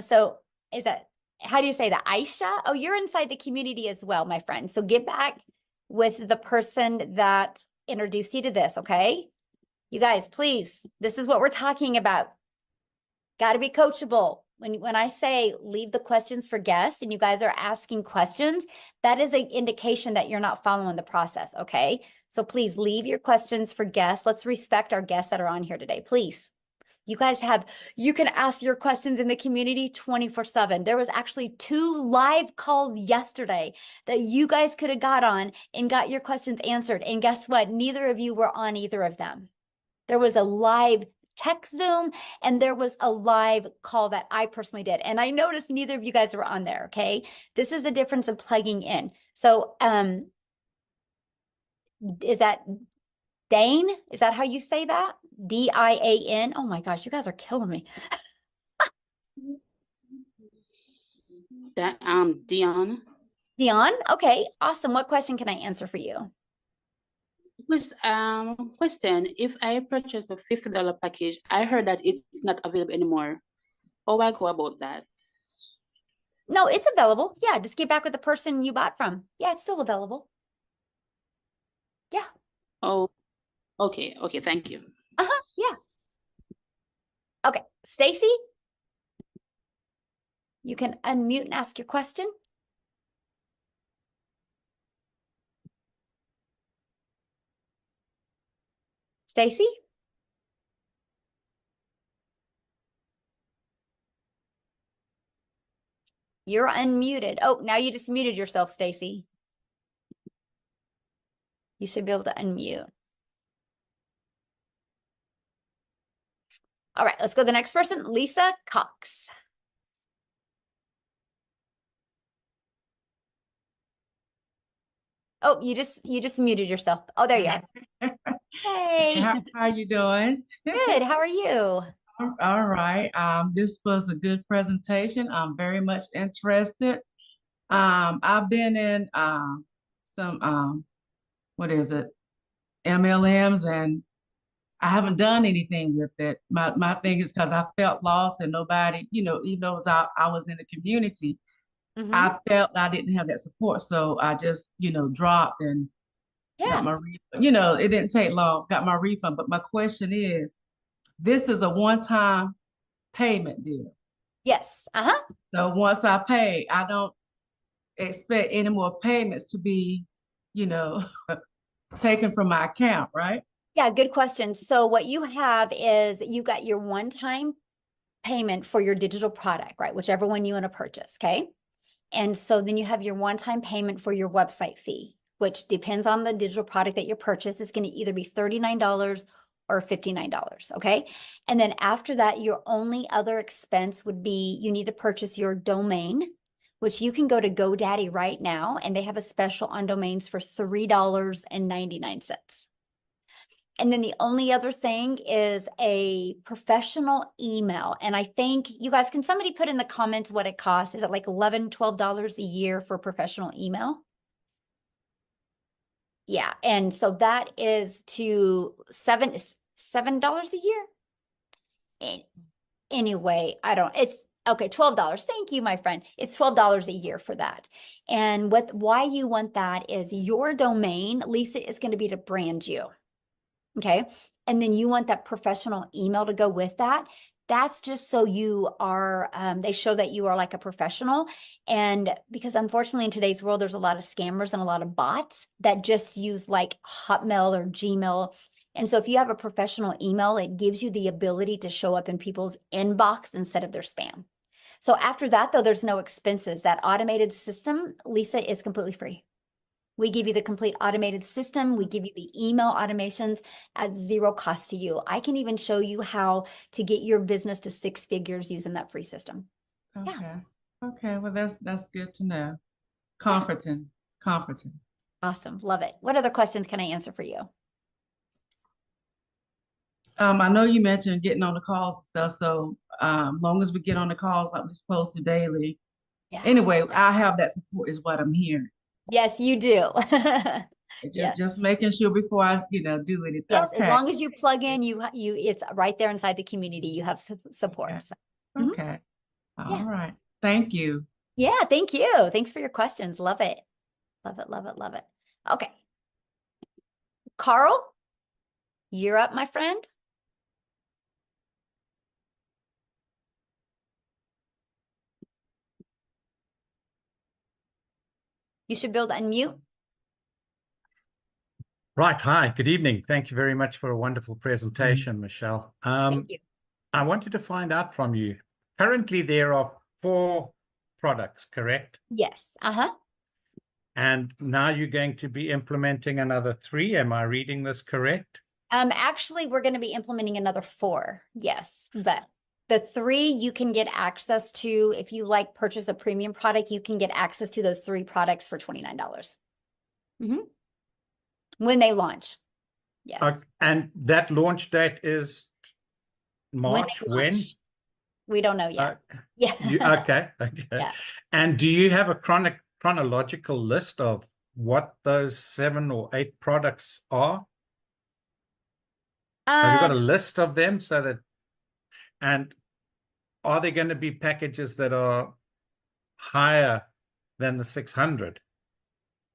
So how do you say that? Aisha? Oh, you're inside the community as well, my friend. So get back with the person that introduced you to this, okay? You guys, please, this is what we're talking about. Got to be coachable. When I say leave the questions for guests and you guys are asking questions, that is an indication that you're not following the process, okay? So please leave your questions for guests. Let's respect our guests that are on here today, please. You can ask your questions in the community 24/7. There was actually 2 live calls yesterday that you guys could have got on and got your questions answered. And guess what? Neither of you were on either of them. There was a live tech Zoom and there was a live call that I personally did. And I noticed neither of you guys were on there, okay? This is the difference of plugging in. So is that Dane? Is that how you say that? D-I-A-N? Oh my gosh, you guys are killing me. Dion. Dion? Okay, awesome. What question can I answer for you? Please, question, if I purchase a $50 package, I heard that it's not available anymore. How do I go about that? No, it's available. Yeah, just get back with the person you bought from. Yeah, it's still available. Yeah. Oh, okay. Okay, thank you. Yeah. Okay, Stacy? You can unmute and ask your question. Stacy? You're unmuted. Oh, now you just muted yourself, Stacy. You should be able to unmute. All right, let's go to the next person, Lisa Cox. Oh, you just muted yourself. Oh, there you are. Hey. How are you doing? Good. How are you? All right. This was a good presentation. I'm very much interested. I've been in some what is it? MLMs, and I haven't done anything with it. My thing is because I felt lost and nobody, even though I was in the community, I felt I didn't have that support. So I just, dropped and got my refund. It didn't take long, got my refund. But my question is, this is a one-time payment deal. Yes. So once I pay, I don't expect any more payments to be, taken from my account, right? Yeah, good question. So what you have is you got your one-time payment for your digital product, right? Whichever one you want to purchase, okay? And so then you have your one-time payment for your website fee, which depends on the digital product that you purchase. It's going to either be $39 or $59, okay? And then after that, your only other expense would be you need to purchase your domain, which you can go to GoDaddy right now, and they have a special on domains for $3.99. And then the only other thing is a professional email. And I think you guys, can somebody put in the comments what it costs? Is it like $11, $12 a year for professional email? Yeah. And so that is to $7 a year. Anyway, it's okay, $12. Thank you, my friend. It's $12 a year for that. And why you want that is your domain, Lisa, is going to be to brand you. Okay. And then you want that professional email to go with that. That's just so you are, they show that you are like a professional. And because unfortunately in today's world, there's a lot of scammers and a lot of bots that just use like Hotmail or Gmail. And so if you have a professional email, it gives you the ability to show up in people's inbox instead of their spam. So after that, though, there's no expenses. That automated system, Lisa, is completely free. We give you the complete automated system. We give you the email automations at zero cost to you. I can even show you how to get your business to 6 figures using that free system. Okay. Yeah. Okay. Well, that's good to know. Comforting. Awesome. Love it. What other questions can I answer for you? I know you mentioned getting on the calls and stuff. So long as we get on the calls like we're supposed to daily. Yeah. Anyway, I have that support is what I'm hearing. Yes, you do. Just making sure before I, do anything. Yes, okay. as long as you plug in, it's right there inside the community. You have support. Okay. So, Okay. All right. Thank you. Yeah, thank you. Thanks for your questions. Love it. Love it, love it, love it. Okay. Carl, you're up, my friend. You should be able to unmute. Right. Hi. Good evening. Thank you very much for a wonderful presentation, Michelle. Thank you. I wanted to find out from you. Currently, there are 4 products, correct? Yes. And now you're going to be implementing another 3. Am I reading this correct? Actually, we're going to be implementing another 4. Yes, but the 3 you can get access to. If you purchase a premium product, you can get access to those 3 products for $29. When they launch. Yes. And that launch date is March when? We don't know yet. Yeah. Okay. Yeah. And do you have a chronological list of what those 7 or 8 products are? Have you got a list of them and are there going to be packages that are higher than the 600?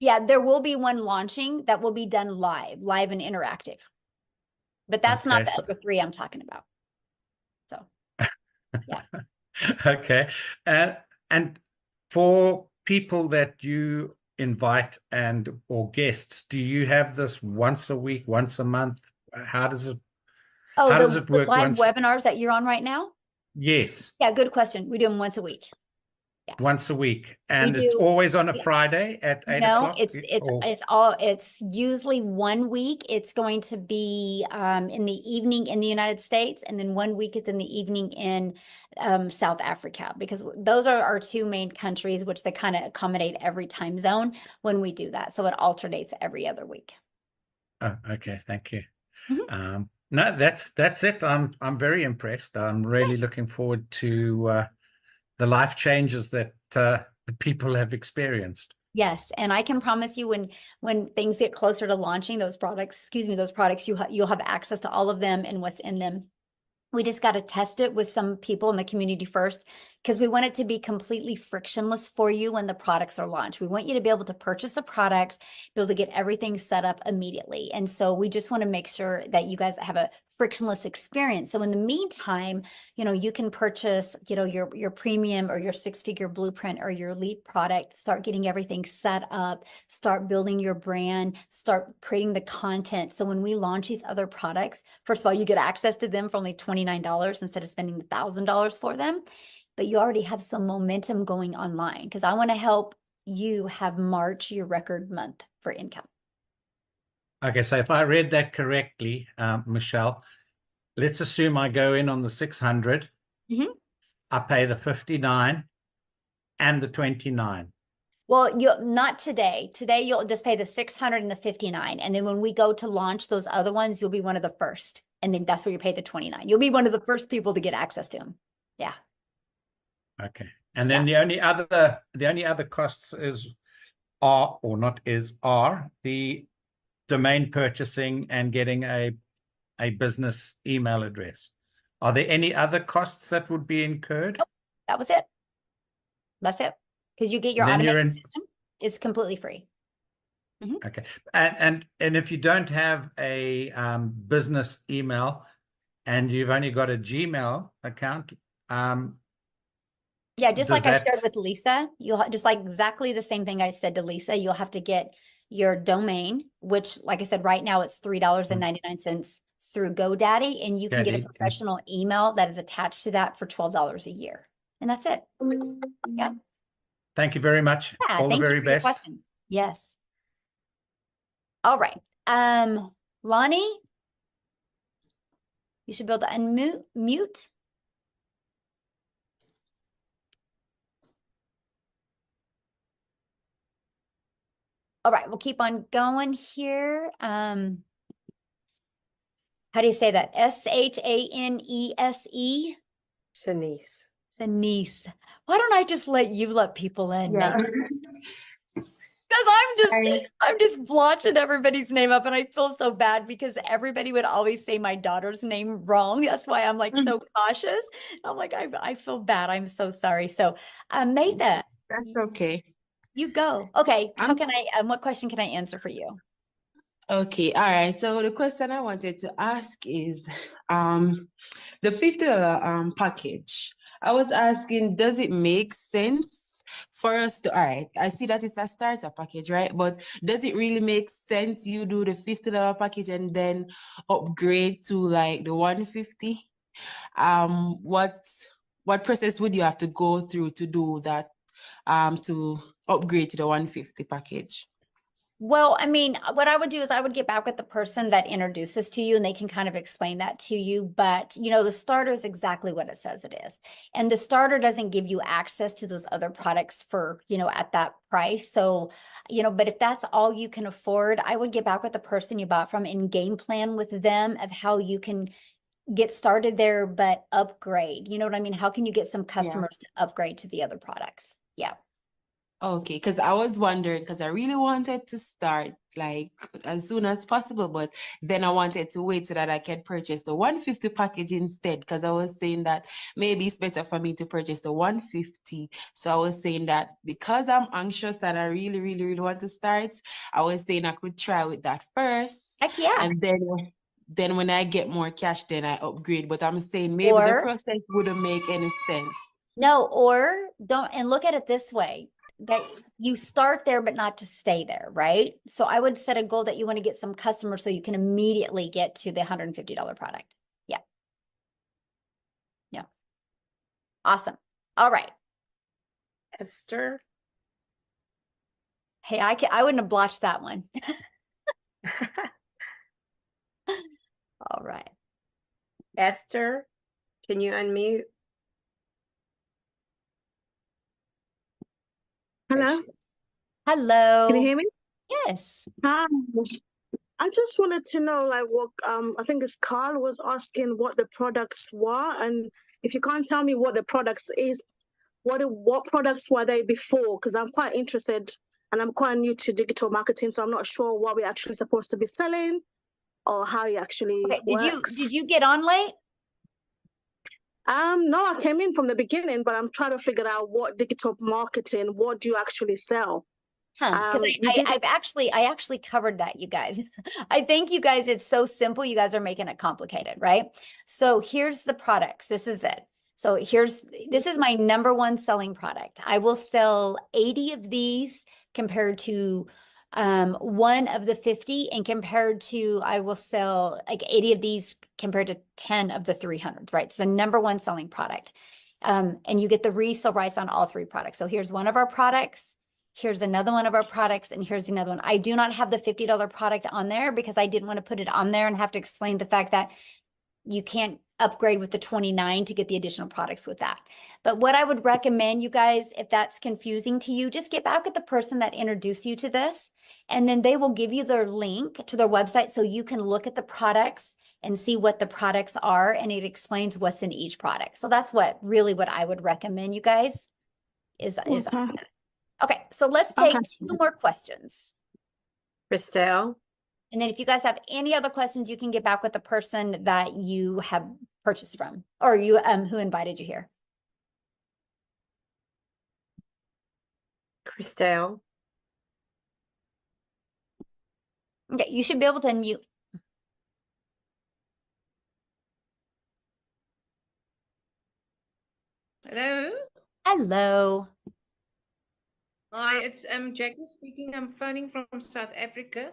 Yeah, there will be one launching that will be done live and interactive. But that's not the other 3 I'm talking about. So, yeah. Okay. And for people that you invite or guests, do you have this once a week, once a month, How does it Oh, how does the it work live once? webinars that you're on right now? Yes, Yeah, good question. We do them once a week. once a week, We and it's do. always on a Yeah. Friday at 8 No, o'clock. it's usually 1 week. It's going to be in the evening in the United States, and then 1 week it's in the evening in South Africa, because those are our two main countries, which they kind of accommodate every time zone when we do that. So it alternates every other week. Oh, okay, thank you. Mhm. No, that's it. I'm very impressed. I'm really looking forward to the life changes that the people have experienced. Yes, and I can promise you when things get closer to launching those products, you'll have access to all of them and what's in them. We just got to test it with some people in the community first, because we want it to be completely frictionless for you when the products are launched. We want you to be able to purchase a product, be able to get everything set up immediately. And so we just want to make sure that you guys have a frictionless experience. So in the meantime, you can purchase, your premium or your six-figure blueprint or your elite product, start getting everything set up, start building your brand, start creating the content. So when we launch these other products, first of all, you get access to them for only $29 instead of spending $1,000 for them. But you already have some momentum going online, because I want to help you have March your record month for income. Okay, so if I read that correctly, Michelle, let's assume I go in on the 600. Mhm. I pay the 59 and the 29. Well, not today. Today you'll just pay the 600 and the 59. And then when we go to launch those other ones, you'll be one of the first. And then that's where you pay the 29. You'll be one of the first people to get access to them. Yeah. Okay. And then the only other costs are the domain purchasing and getting a business email address. Are there any other costs that would be incurred? Nope, that was it. That's it. Because you get your automated system. It's completely free. Mm-hmm. Okay. And if you don't have a business email and you've only got a Gmail account, yeah, just like I shared with Lisa, you'll just like exactly the same thing I said to Lisa. You'll have to get your domain, which, like I said, right now it's $3.99 through GoDaddy, and you can get a professional email that is attached to that for $12 a year, and that's it. Yeah. Thank you very much. Yeah, All the very best. Your question. Yes. All right. Lonnie, you should be able to unmute. All right, we'll keep on going here. How do you say that? Shanese? Shanice. Shanice. Why don't I just let people in? Yeah. Because I'm just blotching everybody's name up, and I feel so bad because everybody would always say my daughter's name wrong. That's why I'm like so cautious. I'm like, I feel bad. I'm so sorry. So Maytha. That's okay. You go. Okay. How can I, what question can I answer for you? Okay. All right. So the question I wanted to ask is, the $50 package. I was asking, does it make sense for us to, all right, I see that it's a starter package, right? But does it really make sense you do the $50 package and then upgrade to like the 150? What process would you have to go through to do that, to upgrade to the 150 package? Well, I mean, what I would do is I would get back with the person that introduces to you, and they can kind of explain that to you. But, the starter is exactly what it says it is. And the starter doesn't give you access to those other products for, at that price. So, but if that's all you can afford, I would get back with the person you bought from and game plan with them of how you can get started there, but upgrade. You know what I mean? How can you get some customers to upgrade to the other products? Yeah. Okay, because I was wondering, because I really wanted to start like as soon as possible, but then I wanted to wait so that I can purchase the 150 package instead, because I was saying that maybe it's better for me to purchase the 150. So I was saying that because I'm anxious that I really, really, really want to start, I was saying I could try with that first. Heck yeah. And then when I get more cash, then I upgrade. But I'm saying maybe the process wouldn't make any sense. No, or don't, and look at it this way. that you start there, but not to stay there, right? So I would set a goal that you want to get some customers so you can immediately get to the $150 product. Yeah. Yeah. Awesome. All right. Esther. Hey, I wouldn't have blotched that one. All right. Esther, can you unmute? Hello? Hello. Can you hear me? Yes. Hi. I just wanted to know, like, what I think it's Carl was asking what the products were, and if you can't tell me what the products is, what products were they before? Because I'm quite interested, and I'm quite new to digital marketing, so I'm not sure what we're actually supposed to be selling or how it actually Okay. works. Did you get on late? No, I came in from the beginning, but I'm trying to figure out what digital marketing, what do you actually sell? Because I actually covered that, you guys. I think you guys, it's so simple. You guys are making it complicated, right? So here's the products. This is it. So this is my number one selling product. I will sell 80 of these compared to one of the 50, and compared to, I will sell like 80 of these compared to 10 of the 300s, right? It's the number one selling product. And you get the resale rights on all three products. So here's one of our products. Here's another one of our products, and here's another one. I do not have the $50 product on there because I didn't want to put it on there and have to explain the fact that you can't upgrade with the 29 to get the additional products with that. But what I would recommend, you guys, if that's confusing to you, just get back with the person that introduced you to this, and then they will give you their link to their website so you can look at the products and see what the products are, and it explains what's in each product. So that's what I would recommend, you guys, is okay, so let's take 2 more questions. Christelle. And then if you guys have any other questions, you can get back with the person that you have purchased from, or you who invited you here. Christelle. Okay, you should be able to unmute. Hello. Hello. Hi, it's Jackie speaking. I'm phoning from South Africa.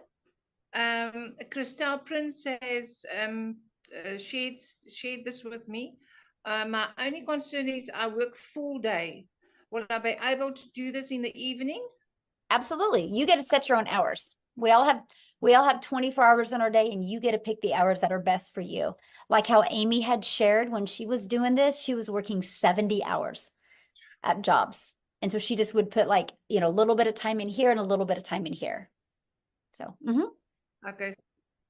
Christelle Prince has shared this with me. My only concern is I work full day. Will I be able to do this in the evening? Absolutely. You get to set your own hours. We all have 24 hours in our day, and you get to pick the hours that are best for you. Like how Amy had shared when she was doing this, she was working 70 hours at jobs. And so she just would put like, a little bit of time in here and a little bit of time in here. So, Okay.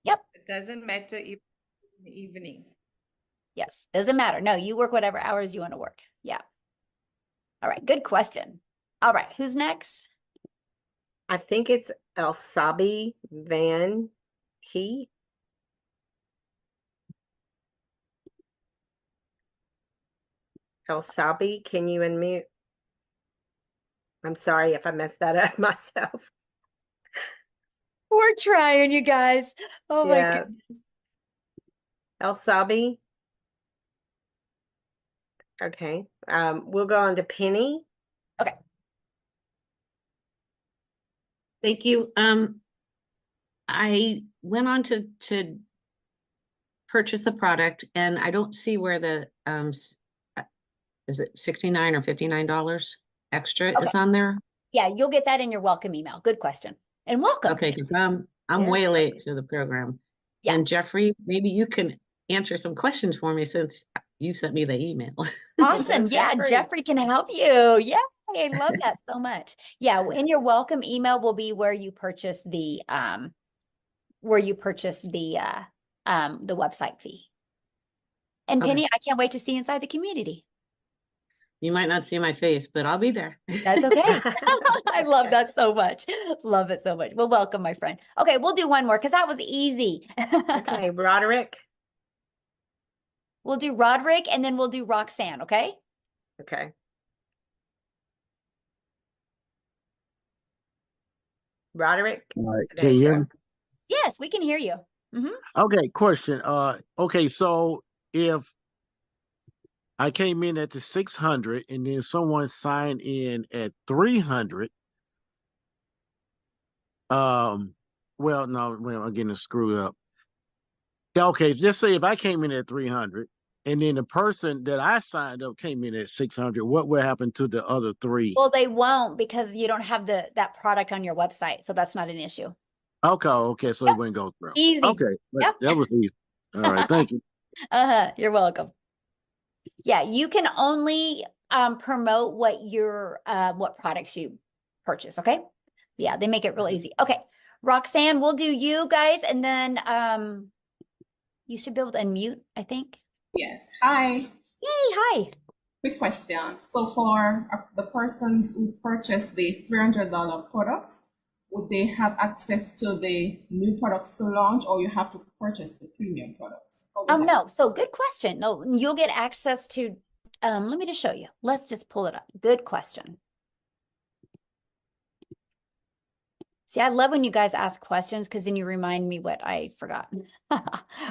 Yep. It doesn't matter if in the evening. Yes, doesn't matter. No, you work whatever hours you want to work. Yeah. All right, good question. All right, who's next? I think it's Elsabi Van He. Elsabi, can you unmute? I'm sorry if I messed that up myself. We're trying, you guys. Oh my goodness. Elsabi. Okay. We'll go on to Penny. Okay. Thank you. I went on to purchase a product, and I don't see where the is it $69 or $59 extra is on there? Yeah, you'll get that in your welcome email. Good question. And welcome. Okay, because I'm way late to the program. Yeah. And Jeffrey, maybe you can answer some questions for me since you sent me the email. Awesome. Yeah, Jeffrey can help you. Yeah, I love that so much. Yeah, in your welcome email will be where you purchase the website fee. And Okay. Penny, I can't wait to see you inside the community. You might not see my face, but I'll be there. That's okay. I love that so much. Love it so much. Well, welcome, my friend. Okay, we'll do one more because that was easy. Okay, Roderick. We'll do Roderick, and then we'll do Roxanne, okay? Okay. Roderick. All right, can you hear me? Yes, we can hear you. Okay, question. Okay, so if I came in at the 600 and then someone signed in at 300. Well, no, well, I'm getting it screwed up. Yeah, okay, just say if I came in at 300 and then the person that I signed up came in at 600, what will happen to the other three? Well, they won't because you don't have that product on your website. So that's not an issue. Okay, so it wouldn't go through. Easy. Okay, Yep. that was easy. All right, thank you. You're welcome. Yeah, you can only promote what products you purchase, okay? Yeah, they make it real easy. Okay, Roxanne, we'll do you guys, and then you should be able to unmute, I think. Yes. Hi. Yay, hi. Quick question. So for the persons who purchase the $300 product, would they have access to the new products to launch, or you have to purchase the premium product? No. So good question. No, you'll get access to, let me just show you. Let's just pull it up. Good question. See, I love when you guys ask questions because then you remind me what I forgot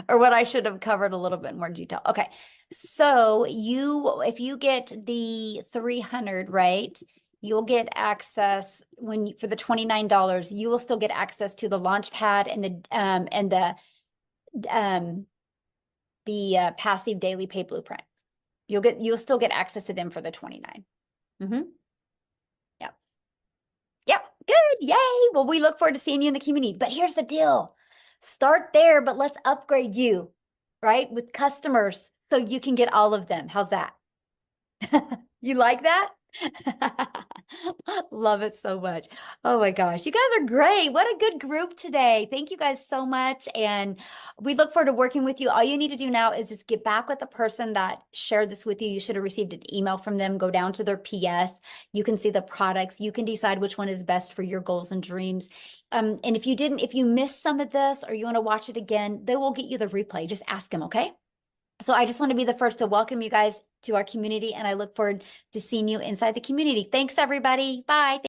or what I should have covered a little bit more detail. Okay. So if you get the 300, right, you'll get access for the $29, you will still get access to the launch pad and the passive daily pay blueprint. You'll still get access to them for the 29. Yep, good, yay. Well, we look forward to seeing you in the community. But here's the deal. Start there, but let's upgrade you, right? With customers so you can get all of them. How's that? You like that? Love it so much. Oh my gosh, you guys are great. What a good group today. Thank you guys so much. And we look forward to working with you. All you need to do now is just get back with the person that shared this with you. You should have received an email from them. Go down to their PS. You can see the products. You can decide which one is best for your goals and dreams. And if you missed some of this or you want to watch it again, they will get you the replay. Just ask them, okay? So I just want to be the first to welcome you guys to our community, and I look forward to seeing you inside the community. Thanks, everybody. Bye.